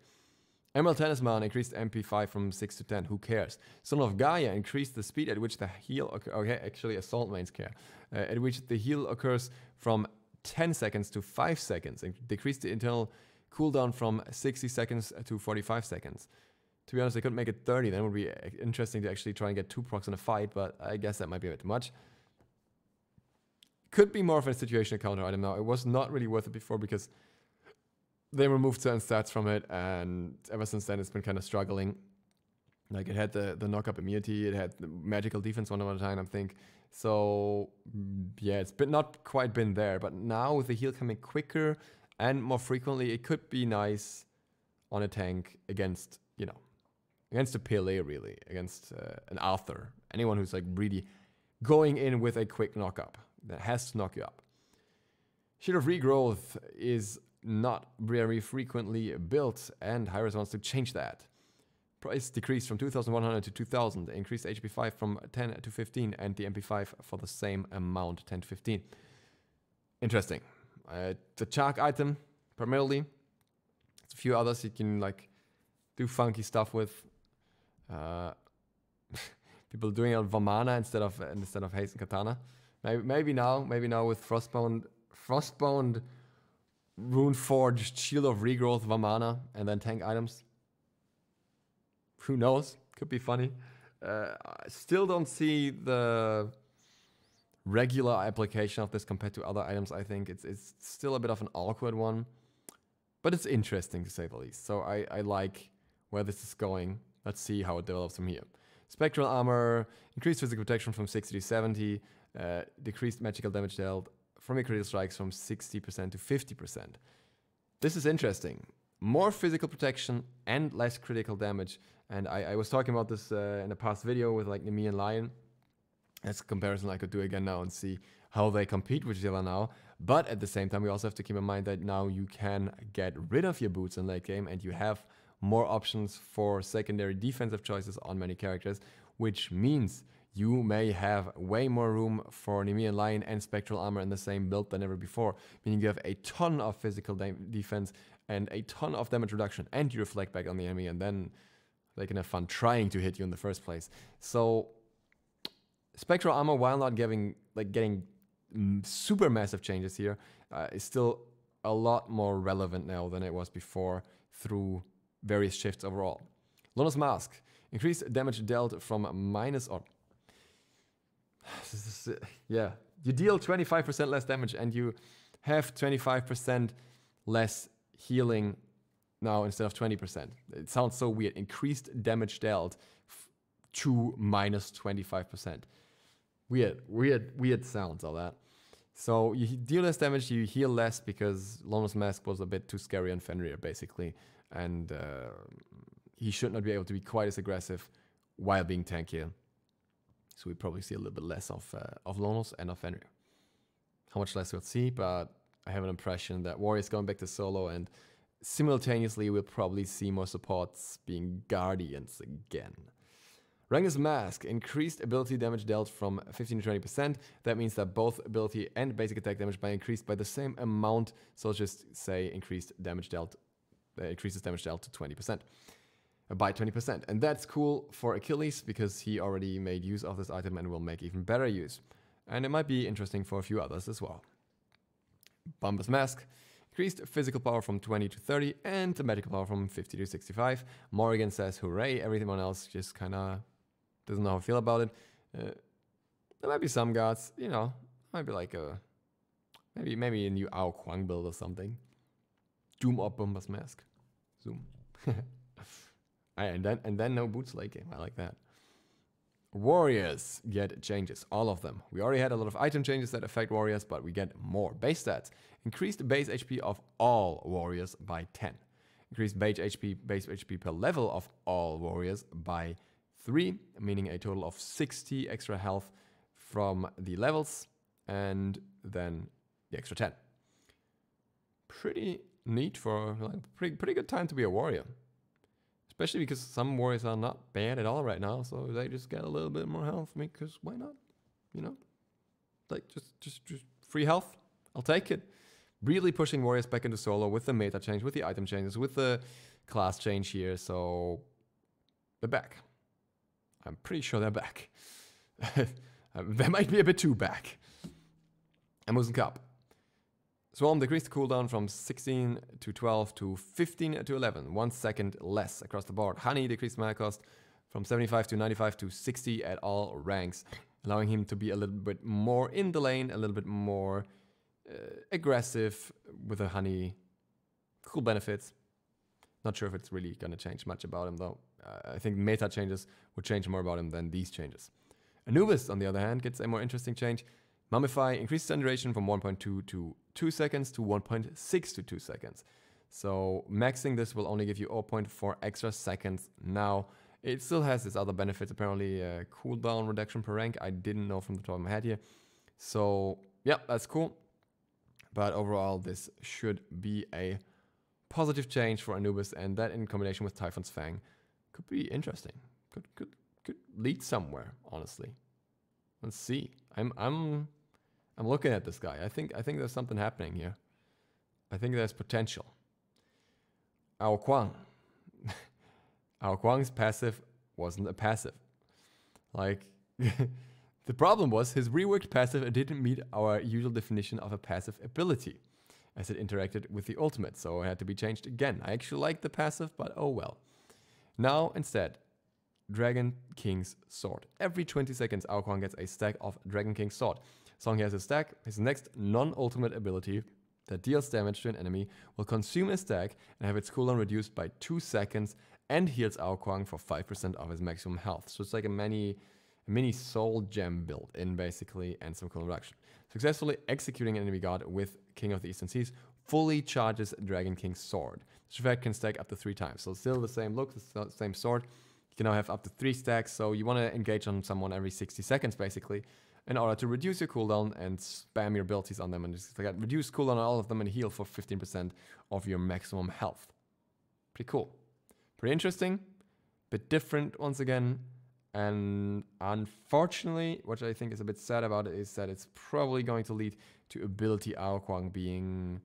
Emerald Talisman increased MP5 from 6 to 10. Who cares? Son of Gaia increased the speed at which the heal occurs. Okay, actually, Assault Mains care. At which the heal occurs from 10 seconds to 5 seconds. And decreased the internal cooldown from 60 seconds to 45 seconds. To be honest, I couldn't make it 30. Then it would be interesting to actually try and get 2 procs in a fight, but I guess that might be a bit too much. Could be more of a situational counter item now. It was not really worth it before because they removed certain stats from it, and ever since then it's been kind of struggling. Like, it had the knock-up immunity, it had the magical defense one at a time, I think. So, yeah, it's not quite been there. But now with the heal coming quicker and more frequently, it could be nice on a tank against, you know, against a Pele, really. Against an Arthur. Anyone who's, like, really going in with a quick knock-up that has to knock you up. Shield of Regrowth is not very frequently built, and Hi-Rez wants to change that. Price decreased from 2,100 to 2,000, increased HP 5 from 10 to 15, and the MP5 for the same amount, 10 to 15. Interesting. It's a Chark item, primarily. There's a few others you can, like, do funky stuff with. People doing it on Vamana instead of Hasten Katana. Maybe now with Frostbound Rune Forged, Shield of Regrowth, Vamana, and then tank items. Who knows? Could be funny. I still don't see the regular application of this compared to other items. I think it's still a bit of an awkward one, but it's interesting to say the least. So I like where this is going. Let's see how it develops from here. Spectral Armor, increased physical protection from 60 to 70, decreased magical damage dealt from your critical strikes from 60% to 50%. This is interesting. More physical protection and less critical damage. And I was talking about this in a past video with like Nemean Lion. That's a comparison I could do again now and see how they compete with each other now. But at the same time, we also have to keep in mind that now you can get rid of your boots in late game and you have more options for secondary defensive choices on many characters, which means you may have way more room for Nemean Lion and Spectral Armor in the same build than ever before, meaning you have a ton of physical defense and a ton of damage reduction, and you reflect back on the enemy, and then they can have fun trying to hit you in the first place. So Spectral Armor, while not getting super massive changes here, is still a lot more relevant now than it was before through various shifts overall. Lonos Mask, increased damage dealt from minus or yeah, you deal 25% less damage and you have 25% less healing now instead of 20%. It sounds so weird. Increased damage dealt to minus 25%. Weird sounds, all that. So you deal less damage, you heal less because Lonos Mask was a bit too scary on Fenrir, basically. And he should not be able to be quite as aggressive while being tankier. So we probably see a little bit less of Lonos and of Fenrir. How much less we'll see, but I have an impression that Warriors going back to solo, and simultaneously we'll probably see more supports being Guardians again. Rangus Mask, increased ability damage dealt from 15 to 20%. That means that both ability and basic attack damage by increased by the same amount. So let's just say increased damage dealt, increases damage dealt to 20%. By 20%. And that's cool for Achilles because he already made use of this item and will make even better use. And it might be interesting for a few others as well. Bombus Mask, increased physical power from 20 to 30 and the magical power from 50 to 65. Morrigan says hooray, everyone else just kinda doesn't know how to feel about it. There might be some gods, you know, might be like a maybe a new Ao Kuang build or something. Doom or Bombus Mask. Zoom. And then no boots late game. I like that. Warriors get changes, all of them. We already had a lot of item changes that affect warriors, but we get more. Base stats. Increased base HP of all warriors by 10. Increased base HP per level of all warriors by 3, meaning a total of 60 extra health from the levels, and then the extra 10. Pretty neat for like, pretty good time to be a warrior. Especially because some warriors are not bad at all right now, so they just get a little bit more health, because why not? You know? Like, just free health, I'll take it. Really pushing warriors back into solo with the meta change, with the item changes, with the class change here, so they're back. I'm pretty sure they're back. They might be a bit too back. Amusen Cup. Swarm decreased the cooldown from 16 to 12 to 15 to 11, 1 second less across the board. Honey decreased mana cost from 75 to 95 to 60 at all ranks, allowing him to be a little bit more in the lane, a little bit more aggressive with the Honey. Cool benefits. Not sure if it's really going to change much about him though. I think meta changes would change more about him than these changes. Anubis, on the other hand, gets a more interesting change. Mummify increased stun duration from 1.2 to 2 seconds to 1.6 to 2 seconds. So maxing this will only give you 0.4 extra seconds now. It still has its other benefits, apparently cooldown reduction per rank. I didn't know from the top of my head here. So yeah, that's cool. But overall, this should be a positive change for Anubis, and that in combination with Typhon's Fang could be interesting. Could lead somewhere, honestly. Let's see. I'm looking at this guy. I think there's something happening here. I think there's potential. Ao Kuang. Ao Kuang's passive wasn't a passive. Like, the problem was his reworked passive didn't meet our usual definition of a passive ability. as it interacted with the ultimate, so it had to be changed again. I actually like the passive, but oh well. Now, instead, Dragon King's Sword. Every 20 seconds, Aokuang gets a stack of Dragon King's Sword. So long he has a stack, his next non-ultimate ability that deals damage to an enemy will consume a stack and have its cooldown reduced by 2 seconds and heals Aokuang for 5% of his maximum health. So it's like a mini soul gem built in basically, and some cooldown reduction. Successfully executing an enemy god with King of the Eastern Seas fully charges Dragon King's Sword. This effect can stack up to 3 times. So still the same look, the same sword. You can now have up to 3 stacks, so you want to engage on someone every 60 seconds basically, in order to reduce your cooldown and spam your abilities on them and just like reduce cooldown on all of them and heal for 15% of your maximum health. Pretty cool. Pretty interesting. Bit different once again. And unfortunately, what I think is a bit sad about it is that it's probably going to lead to ability Aokuang being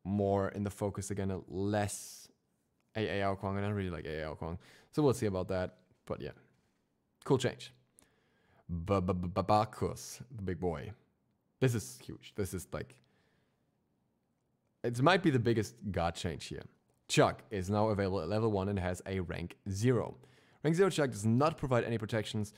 more in the focus again, less AA Aokuang, and I really like AA Aokuang. So we'll see about that. But yeah, cool change. Bacchus, the big boy. This is huge. This is like, it might be the biggest god change here. Chug is now available at level 1 and has a rank 0. Rank 0 Chug does not provide any protections.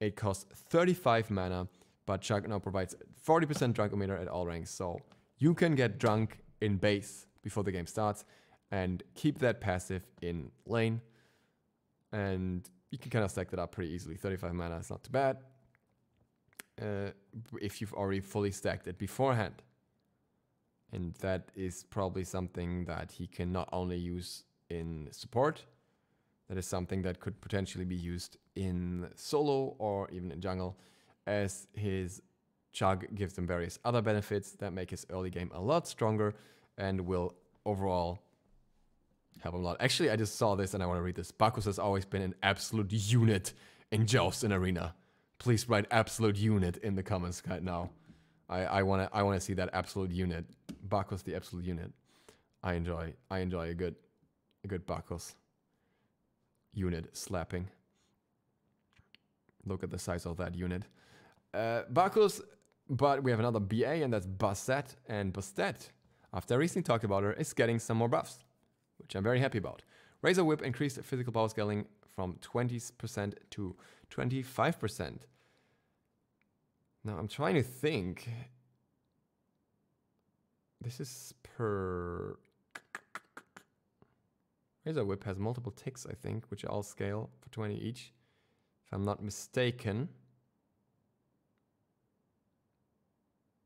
It costs 35 mana, but Chug now provides 40% drunkometer at all ranks. So you can get drunk in base before the game starts and keep that passive in lane. And you can kind of stack that up pretty easily. 35 mana is not too bad. If you've already fully stacked it beforehand. And that is probably something that he can not only use in support, that is something that could potentially be used in solo or even in jungle, as his Chug gives him various other benefits that make his early game a lot stronger and will overall help him a lot. Actually, I just saw this and I want to read this. Bacchus has always been an absolute unit in Joust and Arena. Please write absolute unit in the comments right now. I wanna see that absolute unit. Bacchus the absolute unit. I enjoy a good Bacchus unit slapping. Look at the size of that unit. Bacchus, but we have another BA, and that's Bastet. And Bastet, after I recently talked about her, is getting some more buffs, which I'm very happy about. Razor Whip increased physical power scaling from 20% to 25%. Now I'm trying to think. This is per... Razor Whip has multiple ticks, I think, which all scale for 20 each, if I'm not mistaken.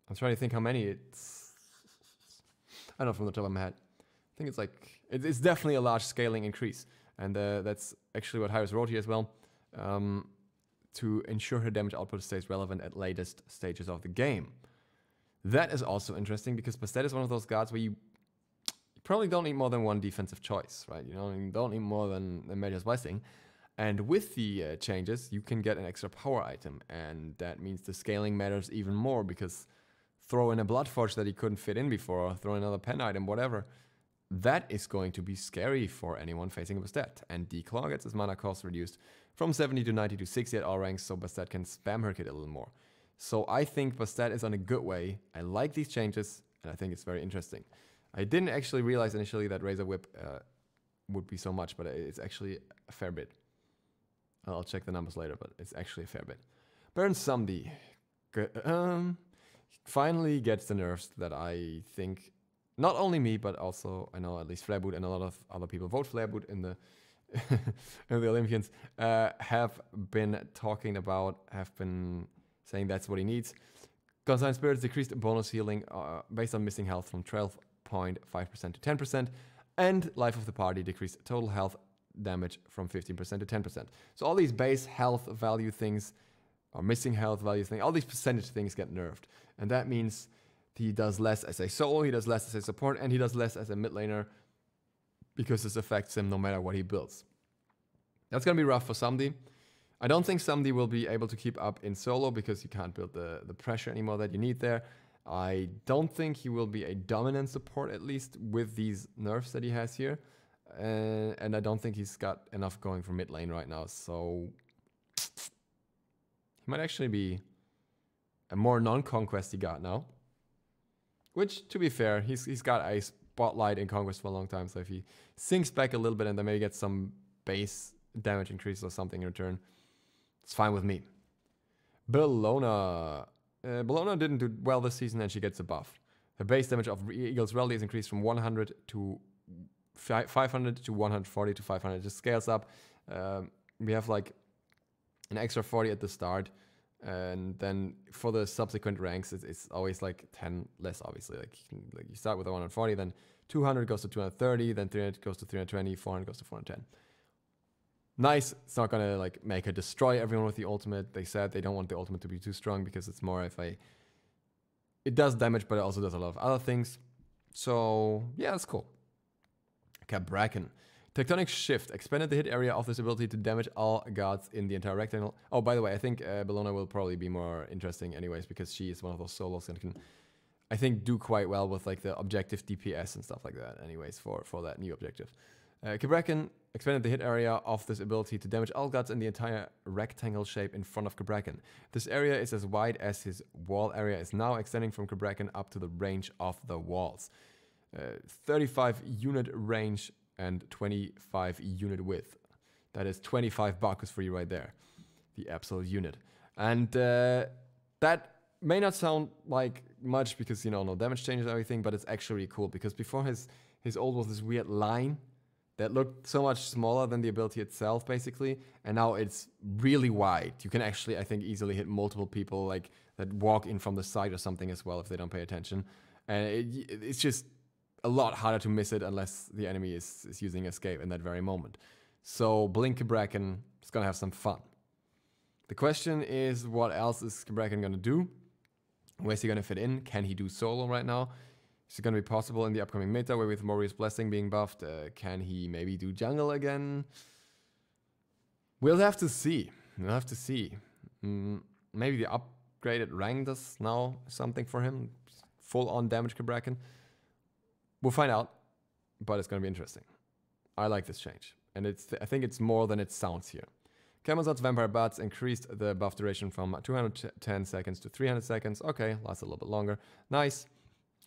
I'm trying to think how many it's... I don't know from the top of my head. I think it's like... It's definitely a large scaling increase. And that's actually what Hyros wrote here as well. To ensure her damage output stays relevant at latest stages of the game. That is also interesting because Bastet is one of those guards where you probably don't need more than one defensive choice, right? You don't need more than Magear's Blessing. And with the changes, you can get an extra power item. And that means the scaling matters even more because throw in a Bloodforge that he couldn't fit in before, or throw in another pen item, whatever. That is going to be scary for anyone facing a Bastet. And Declaw gets his mana cost reduced from 70 to 90 to 60 at all ranks, so Bastet can spam her kit a little more. So I think Bastet is on a good way. I like these changes, and I think it's very interesting. I didn't actually realize initially that Razor Whip would be so much, but it's actually a fair bit. I'll check the numbers later, but it's actually a fair bit. Baron Samedi finally gets the nerfs that I think... Not only me, but also, I know at least Flairboot and a lot of other people vote Flairboot in the in the Olympians have been talking about, have been saying that's what he needs. Consigned Spirits decreased bonus healing based on missing health from 12.5% to 10%, and Life of the Party decreased total health damage from 15% to 10%. So all these base health value things, or missing health value things, all these percentage things get nerfed. And that means he does less as a solo, he does less as a support, and he does less as a mid laner because this affects him no matter what he builds. That's going to be rough for Samedi. I don't think Samedi will be able to keep up in solo because you can't build the pressure anymore that you need there. I don't think he will be a dominant support, at least with these nerfs that he has here. And I don't think he's got enough going for mid lane right now. So he might actually be a more non-conquesty god now. Which, to be fair, he's got a spotlight in Conquest for a long time, so if he sinks back a little bit and then maybe gets some base damage increase or something in return, it's fine with me. Bellona. Bellona didn't do well this season and she gets a buff. Her base damage of Eagle's Rally is increased from 100 to 500 to 140 to 500. It just scales up. We have like an extra 40 at the start. And then for the subsequent ranks, it's always like 10 less, obviously. Like you start with 140, then 200 goes to 230, then 300 goes to 320, 400 goes to 410. Nice. It's not gonna like make her destroy everyone with the ultimate. They said they don't want the ultimate to be too strong because it's more of a... It does damage, but it also does a lot of other things. So yeah, that's cool. Cabrakan. Tectonic Shift expanded the hit area of this ability to damage all guards in the entire rectangle. Oh, by the way, I think Bellona will probably be more interesting anyways because she is one of those solos and can, I think, do quite well with like the objective DPS and stuff like that anyways for that new objective. Cabrakan expanded the hit area of this ability to damage all guards in the entire rectangle shape in front of Cabrakan. This area is as wide as his wall area is now, extending from Cabrakan up to the range of the walls. 35 unit range and 25 unit width. That is 25 Bacchus for you right there. The absolute unit. And that may not sound like much because, you know, no damage changes and everything, but it's actually cool because before his ult was this weird line that looked so much smaller than the ability itself, basically, and now it's really wide. You can actually, I think, easily hit multiple people like that walk in from the side or something as well if they don't pay attention. And it's just a lot harder to miss it unless the enemy is using escape in that very moment. So Blink Cabrakan is going to have some fun. The question is, what else is Cabrakan going to do? Where's he going to fit in? Can he do solo right now? Is it going to be possible in the upcoming meta where with Mori's Blessing being buffed? Can he maybe do jungle again? We'll have to see. We'll have to see. Maybe the upgraded rank does now something for him. Full on damage Cabrakan. We'll find out, but it's going to be interesting. I like this change, and I think it's more than it sounds here. Camazot's Vampire Bats increased the buff duration from 210 seconds to 300 seconds. Okay, lasts a little bit longer. Nice.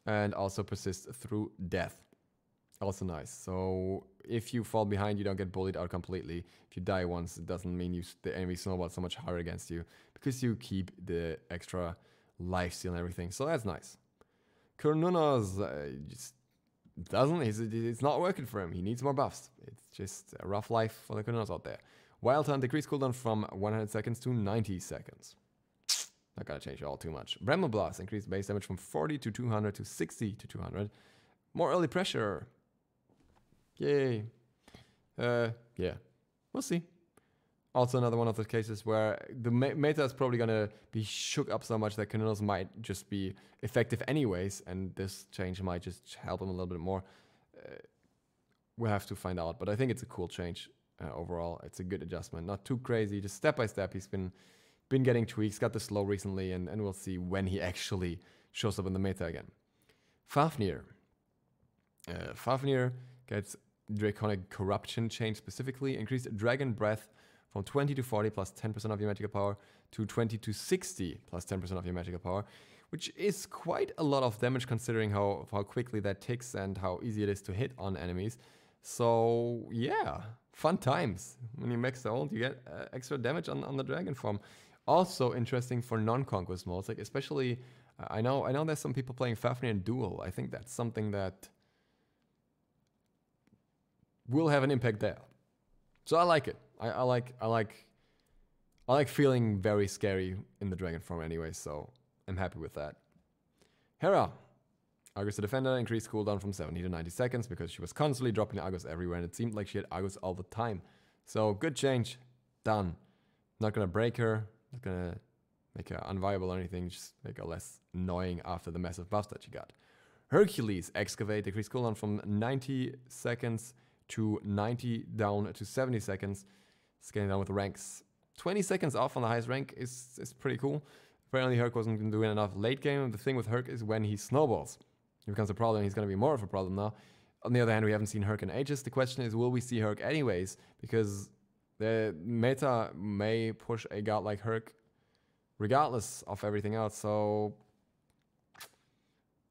And also persists through death. Also nice. So if you fall behind, you don't get bullied out completely. If you die once, it doesn't mean the enemy snowballs so much harder against you because you keep the extra lifesteal and everything. So that's nice. Kurnunos just doesn't. It's not working for him. He needs more buffs. It's just a rough life for the Kurnunos out there. Wild Hunt decreased cooldown from 100 seconds to 90 seconds. Not gonna change all too much. Bramble Blast increased base damage from 40 to 200 to 60 to 200. More early pressure. Yay. Yeah. We'll see. Also another one of those cases where the meta is probably gonna be shook up so much that Kurnunos might just be effective anyways, and this change might just help him a little bit more. We'll have to find out, but I think it's a cool change overall. It's a good adjustment, not too crazy, just step by step. He's been getting tweaks, got the slow recently, and we'll see when he actually shows up in the meta again. Fafnir. Fafnir gets Draconic Corruption change specifically, increased Dragon Breath from 20 to 40 plus 10% of your magical power to 20 to 60 plus 10% of your magical power, which is quite a lot of damage considering how quickly that ticks and how easy it is to hit on enemies. So yeah, fun times. When you max the ult, you get extra damage on the dragon form. Also interesting for non-conquest modes, like especially I know there's some people playing Fafnir in duel. I think that's something that will have an impact there. So I like it. I like feeling very scary in the dragon form anyway, so I'm happy with that. Hera. Argus the Defender increased cooldown from 70 to 90 seconds because she was constantly dropping Argus everywhere and it seemed like she had Argus all the time. So good change. Done. Not gonna break her, not gonna make her unviable or anything, just make her less annoying after the massive buffs that she got. Hercules Excavate decreased cooldown from 90 seconds to 90 down to 70 seconds. Scaling down with the ranks. 20 seconds off on the highest rank is pretty cool. Apparently Herc wasn't doing enough late game. The thing with Herc is when he snowballs. It becomes a problem. He's going to be more of a problem now. On the other hand, we haven't seen Herc in ages. The question is, will we see Herc anyways? Because the meta may push a god like Herc regardless of everything else. So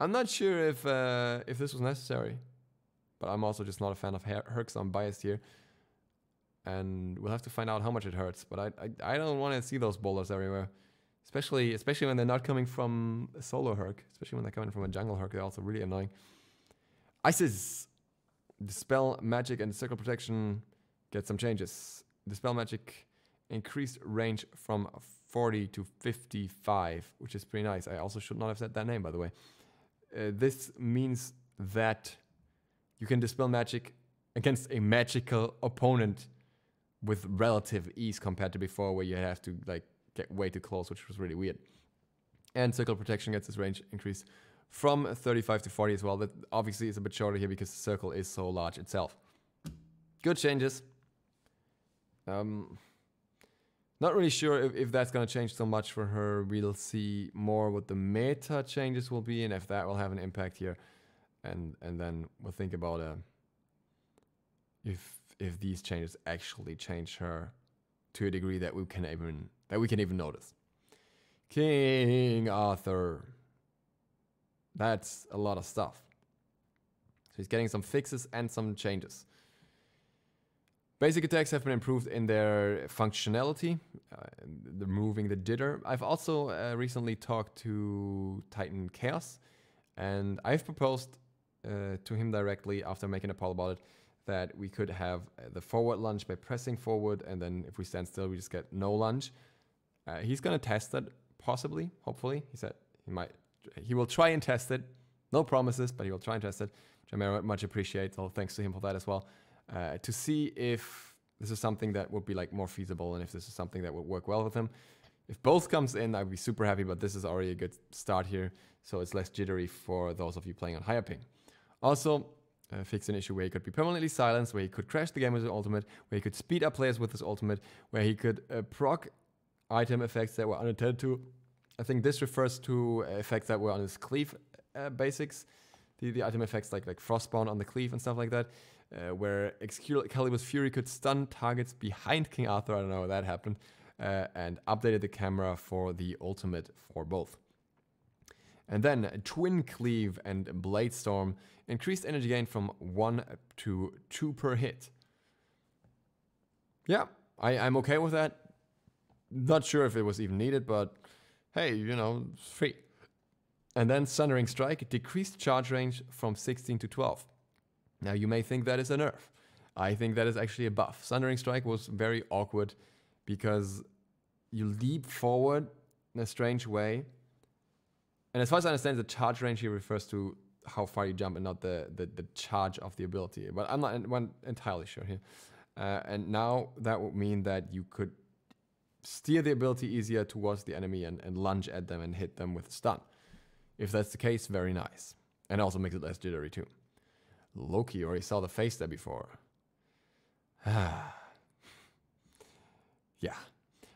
I'm not sure if this was necessary, but I'm also just not a fan of Herc, so I'm biased here. And we'll have to find out how much it hurts. But I don't want to see those boulders everywhere, especially when they're not coming from a solo Herc. Especially when they're coming from a jungle Herc, they're also really annoying. Isis, Dispel Magic and Circle Protection get some changes. Dispel Magic increased range from 40 to 55, which is pretty nice. I also should not have said that name, by the way. This means that you can Dispel Magic against a magical opponent with relative ease compared to before, where you have to like get way too close, which was really weird. And Circle Protection gets its range increased from 35 to 40 as well. That obviously is a bit shorter here because the circle is so large itself. Good changes. Not really sure if that's going to change so much for her. We'll see more what the meta changes will be and if that will have an impact here. And then we'll think about if these changes actually change her to a degree that we can even notice. King Arthur. That's a lot of stuff. So he's getting some fixes and some changes. Basic attacks have been improved in their functionality, removing the jitter. I've also recently talked to Titan Chaos, and I've proposed to him directly after making a poll about it that we could have the forward lunge by pressing forward, and then if we stand still, we just get no lunge. He's going to test that, possibly, hopefully. He said he will try and test it. No promises, but he will try and test it, which I very much appreciate. So thanks to him for that as well. To see if this is something that would be like more feasible and if this is something that would work well with him. If both comes in, I'd be super happy, but this is already a good start here, so it's less jittery for those of you playing on higher ping. Also, fix an issue where he could be permanently silenced, where he could crash the game with his ultimate, where he could speed up players with his ultimate, where he could proc item effects that were unintended to. I think this refers to effects that were on his cleave basics, the item effects like Frostbound on the cleave and stuff like that. Where Excalibur's Fury could stun targets behind King Arthur, I don't know how that happened, and updated the camera for the ultimate for both. And then Twin Cleave and Blade Storm increased energy gain from 1 to 2 per hit. Yeah, I'm okay with that. Not sure if it was even needed, but hey, you know, it's free. And then Sundering Strike decreased charge range from 16 to 12. Now, you may think that is a nerf. I think that is actually a buff. Sundering Strike was very awkward because you leap forward in a strange way. And as far as I understand, the charge range here refers to how far you jump and not the charge of the ability. But I'm not entirely sure here. And now that would mean that you could steer the ability easier towards the enemy and lunge at them and hit them with a stun. If that's the case, very nice. And also makes it less jittery too. Loki, already saw the face there before. Yeah.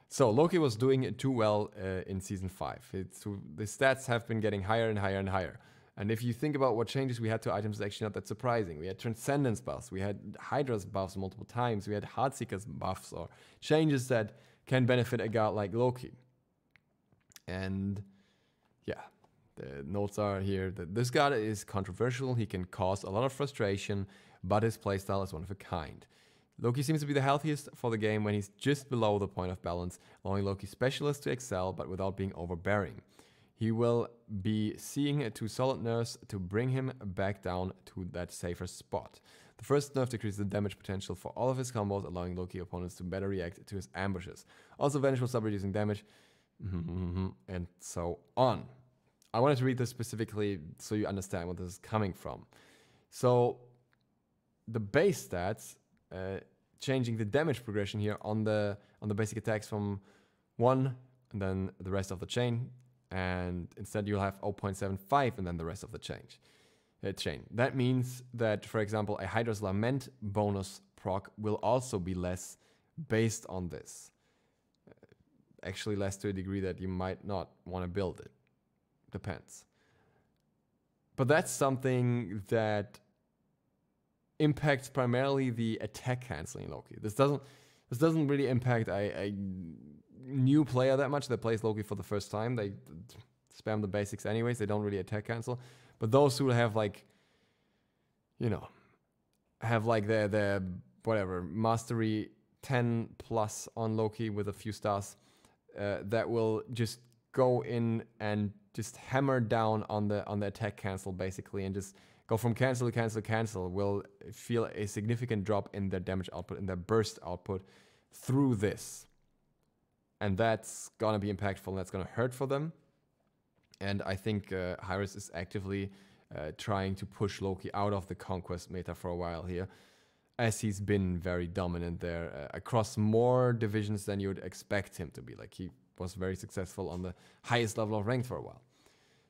So Loki was doing too well in Season 5. The stats have been getting higher and higher and higher. And if you think about what changes we had to items, it's actually not that surprising. We had Transcendence buffs, we had Hydra's buffs multiple times, we had Heartseeker's buffs or changes that can benefit a god like Loki. And yeah. The notes are here that this god is controversial, he can cause a lot of frustration, but his playstyle is one of a kind. Loki seems to be the healthiest for the game when he's just below the point of balance, allowing Loki specialists to excel but without being overbearing. He will be seeing 2 solid nerfs to bring him back down to that safer spot. The first nerf decreases the damage potential for all of his combos, allowing Loki opponents to better react to his ambushes. Also, Vanish will stop reducing damage, and so on. I wanted to read this specifically so you understand where this is coming from. So the base stats, changing the damage progression here on the basic attacks from 1 and then the rest of the chain, and instead you'll have 0.75 and then the rest of the chain. That means that, for example, a Hydra's Lament bonus proc will also be less based on this. Actually less to a degree that you might not want to build it. Depends. But that's something that impacts primarily the attack canceling Loki. This doesn't really impact a new player that much that plays Loki for the first time. They spam the basics anyways. They don't really attack cancel. For those who have like, you know, have like their whatever mastery 10 plus on Loki with a few stars, that will just go in and just hammer down on the attack cancel basically, and just go from cancel to cancel to cancel, will feel a significant drop in their damage output, in their burst output through this. And that's gonna be impactful, and that's gonna hurt for them. And I think Hi-Rez is actively trying to push Loki out of the Conquest meta for a while here, as he's been very dominant there across more divisions than you would expect him to be. Like, he was very successful on the highest level of rank for a while.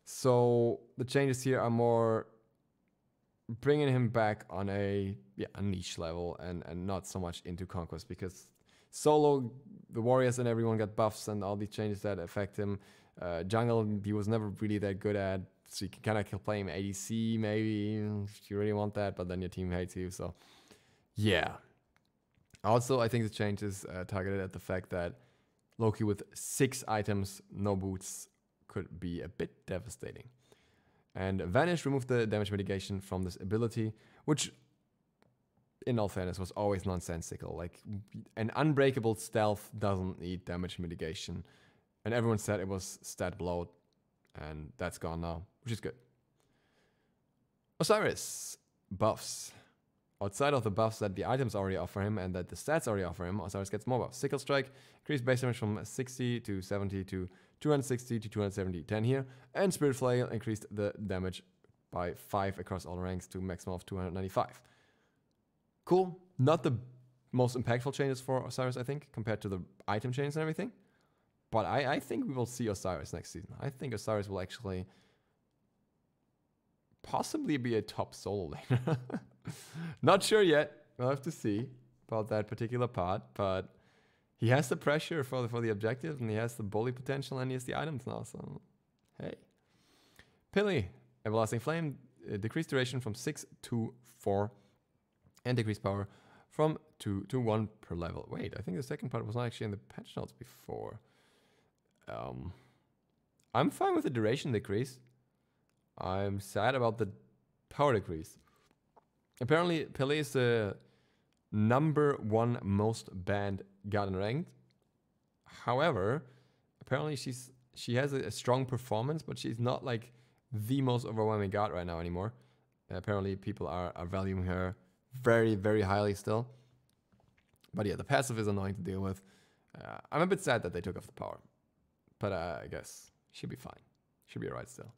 So the changes here are more bringing him back on a niche level, and not so much into Conquest, because solo, the warriors and everyone got buffs and all these changes that affect him. Jungle, he was never really that good at, so you can kind of play him ADC maybe if you really want that, but then your team hates you, so yeah. Also, I think the change is targeted at the fact that Loki with 6 items, no boots, could be a bit devastating. And Vanish removed the damage mitigation from this ability, which, in all fairness, was always nonsensical. Like, an unbreakable stealth doesn't need damage mitigation. And everyone said it was stat bloat, and that's gone now, which is good. Osiris buffs. Outside of the buffs that the items already offer him and that the stats already offer him, Osiris gets more buffs. Sickle Strike, increased base damage from 60 to 70 to 260 to 270, 10 here. And Spirit Flail increased the damage by 5 across all ranks to a maximum of 295. Cool. Not the most impactful changes for Osiris, I think, compared to the item changes and everything. But I think we will see Osiris next season. I think Osiris will actually possibly be a top solo laner. Not sure yet. We'll have to see about that particular part. But he has the pressure for the objectives, and he has the bully potential, and he has the items now. So, hey. Pili, Everlasting Flame, decreased duration from 6 to 4, and decreased power from 2 to 1 per level. Wait, I think the second part was not actually in the patch notes before. I'm fine with the duration decrease. I'm sad about the power decrease. Apparently, Pele is the #1 most banned god in ranked. However, apparently she has a strong performance, but she's not like the most overwhelming god right now anymore. Apparently, people are valuing her very, very highly still. But yeah, the passive is annoying to deal with. I'm a bit sad that they took off the power. But I guess she'll be fine. She'll be alright still.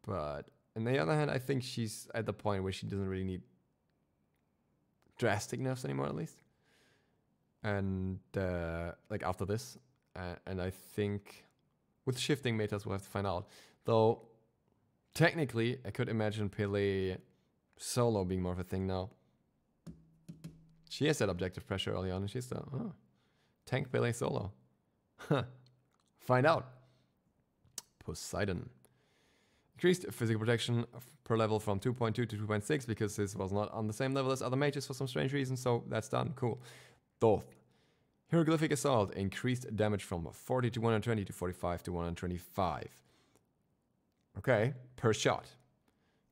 But on the other hand, I think she's at the point where she doesn't really need drastic nerfs anymore, at least. And like after this. And I think with shifting metas, we'll have to find out. Though, technically, I could imagine Pele solo being more of a thing now. She has that objective pressure early on, and she's the tank Pele solo. Huh. Find out. Poseidon. Increased physical protection per level from 2.2 to 2.6 because this was not on the same level as other mages for some strange reason, so that's done. Cool. Thoth. Hieroglyphic Assault. Increased damage from 40 to 120 to 45 to 125. Okay. Per shot.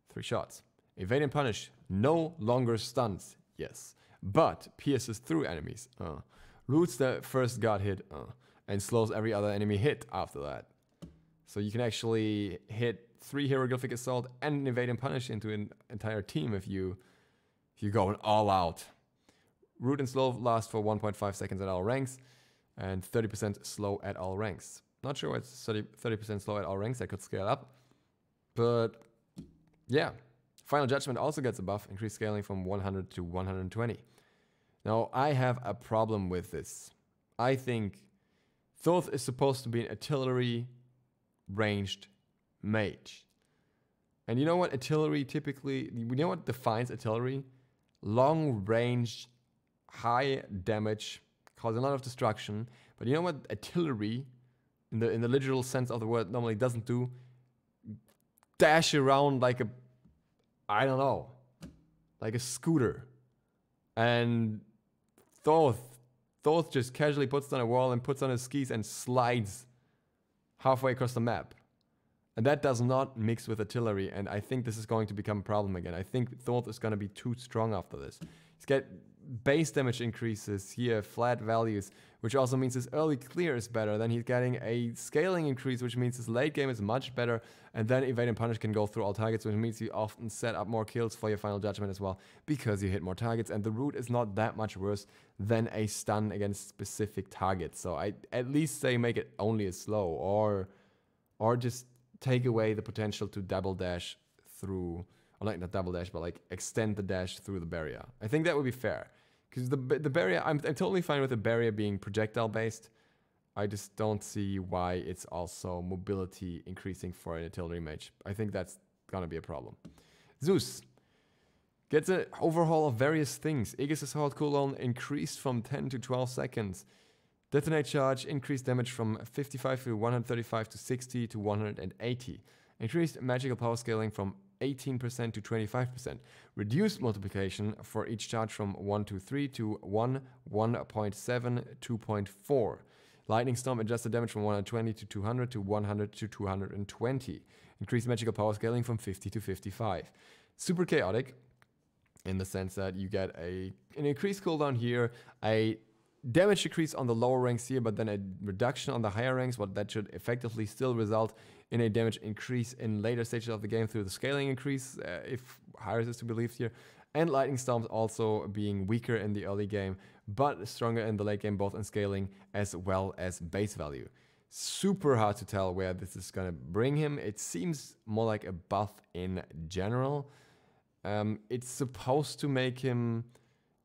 3 shots. Evade and Punish. No longer stuns. Yes. But pierces through enemies. Roots the first god hit. And slows every other enemy hit after that. So you can actually hit 3 Hieroglyphic Assault and Evade and Punish into an entire team if you go all out. Root and slow last for 1.5 seconds at all ranks, and 30% slow at all ranks. Not sure why it's 30% slow at all ranks. I could scale up, but yeah. Final Judgment also gets a buff, increased scaling from 100 to 120. Now I have a problem with this. I think Thoth is supposed to be an artillery ranged mage. And you know what artillery typically, you know what defines artillery? Long range, high damage, causing a lot of destruction. But you know what artillery, in the literal sense of the word, normally doesn't do? Dash around like a, I don't know, like a scooter. And Thoth just casually puts on a wall and puts on his skis and slides halfway across the map. And that does not mix with artillery, and I think this is going to become a problem again. I think Thorth is going to be too strong after this. He's got base damage increases here, flat values, which also means his early clear is better. Then he's getting a scaling increase, which means his late game is much better. And then Evade and Punish can go through all targets, which means you often set up more kills for your Final Judgment as well, because you hit more targets. And the root is not that much worse than a stun against specific targets. So I at least say make it only as slow, or just take away the potential to double dash through, or like not double dash, but like extend the dash through the barrier. I think that would be fair, because the barrier, I'm totally fine with the barrier being projectile based. I just don't see why it's also mobility increasing for an artillery mage. I think that's gonna be a problem. Zeus gets an overhaul of various things. Aegis' hold cooldown increased from 10 to 12 seconds. Detonate charge increased damage from 55 to 135 to 60 to 180. Increased magical power scaling from 18% to 25%. Reduced multiplication for each charge from 1 to 3 to 1, 1.7, 2.4. Lightning Storm adjusted damage from 120 to 200 to 100 to 220. Increased magical power scaling from 50 to 55. Super chaotic in the sense that you get an increased cooldown here, a damage decrease on the lower ranks here, but then a reduction on the higher ranks, what that should effectively still result in a damage increase in later stages of the game through the scaling increase, if Hyris is to be believed here. And Lightning Storms also being weaker in the early game, but stronger in the late game, both in scaling as well as base value. Super hard to tell where this is going to bring him. It seems more like a buff in general. It's supposed to make him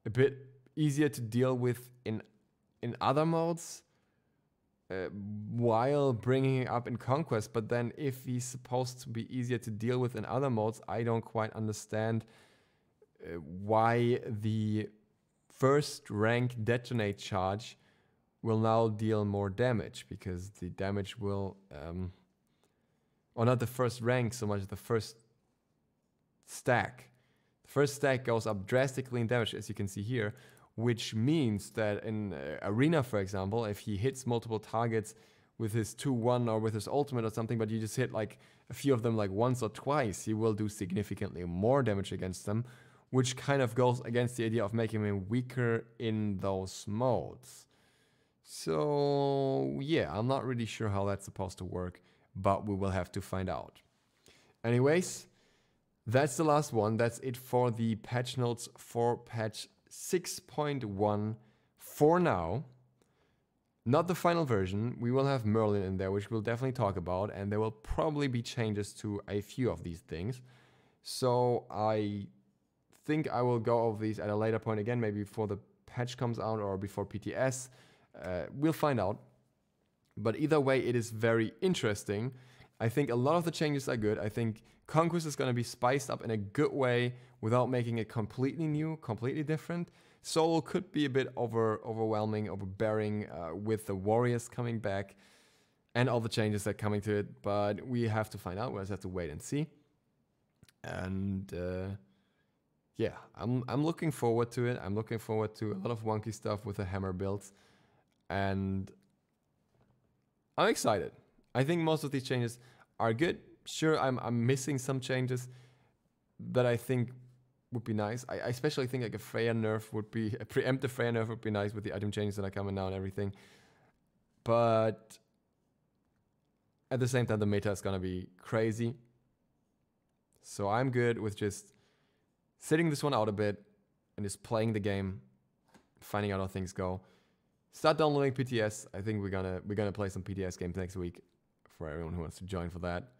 a bit easier to deal with in other modes, while bringing it up in Conquest. But then if he's supposed to be easier to deal with in other modes, I don't quite understand why the first rank detonate charge will now deal more damage, because the damage will, or not the first rank so much, the first stack. The first stack goes up drastically in damage, as you can see here, which means that in Arena, for example, if he hits multiple targets with his 2-1 or with his ultimate or something, but you just hit like a few of them like once or twice, he will do significantly more damage against them, which kind of goes against the idea of making him weaker in those modes. So yeah, I'm not really sure how that's supposed to work, but we will have to find out. Anyways, that's the last one. That's it for the patch notes for patch 6.1 for now. Not the final version. We will have Merlin in there, which we'll definitely talk about, and there will probably be changes to a few of these things. So I think I will go over these at a later point again, maybe before the patch comes out or before PTS. We'll find out. But either way, it is very interesting. I think a lot of the changes are good. I think Conquest is going to be spiced up in a good way without making it completely new, completely different. Solo could be a bit overwhelming, overbearing with the Warriors coming back and all the changes that are coming to it. But we have to find out. We'll just have to wait and see. And yeah, I'm looking forward to it. I'm looking forward to a lot of wonky stuff with the hammer builds. And I'm excited. I think most of these changes are good. Sure, I'm missing some changes that I think would be nice. I especially think like a Freya nerf would be, a preemptive Freya nerf would be nice with the item changes that are coming now and everything. But at the same time, the meta is going to be crazy. So I'm good with just sitting this one out a bit and just playing the game, finding out how things go. Start downloading PTS. I think we're gonna play some PTS games next week for everyone who wants to join for that.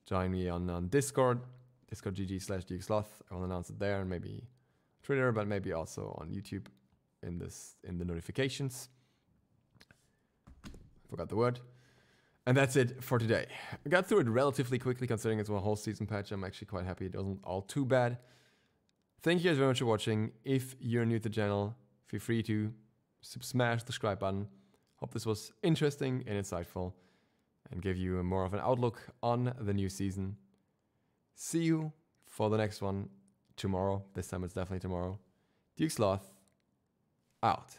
Join me on Discord, discord.gg/DukeSloth. I will announce it there, and maybe Twitter, but maybe also on YouTube in the notifications. Forgot the word. And that's it for today. I got through it relatively quickly considering it's a whole season patch. I'm actually quite happy it wasn't all too bad. Thank you guys very much for watching. If you're new to the channel, feel free to smash the subscribe button. Hope this was interesting and insightful and give you more of an outlook on the new season. See you for the next one tomorrow. This time it's definitely tomorrow. DukeSloth out.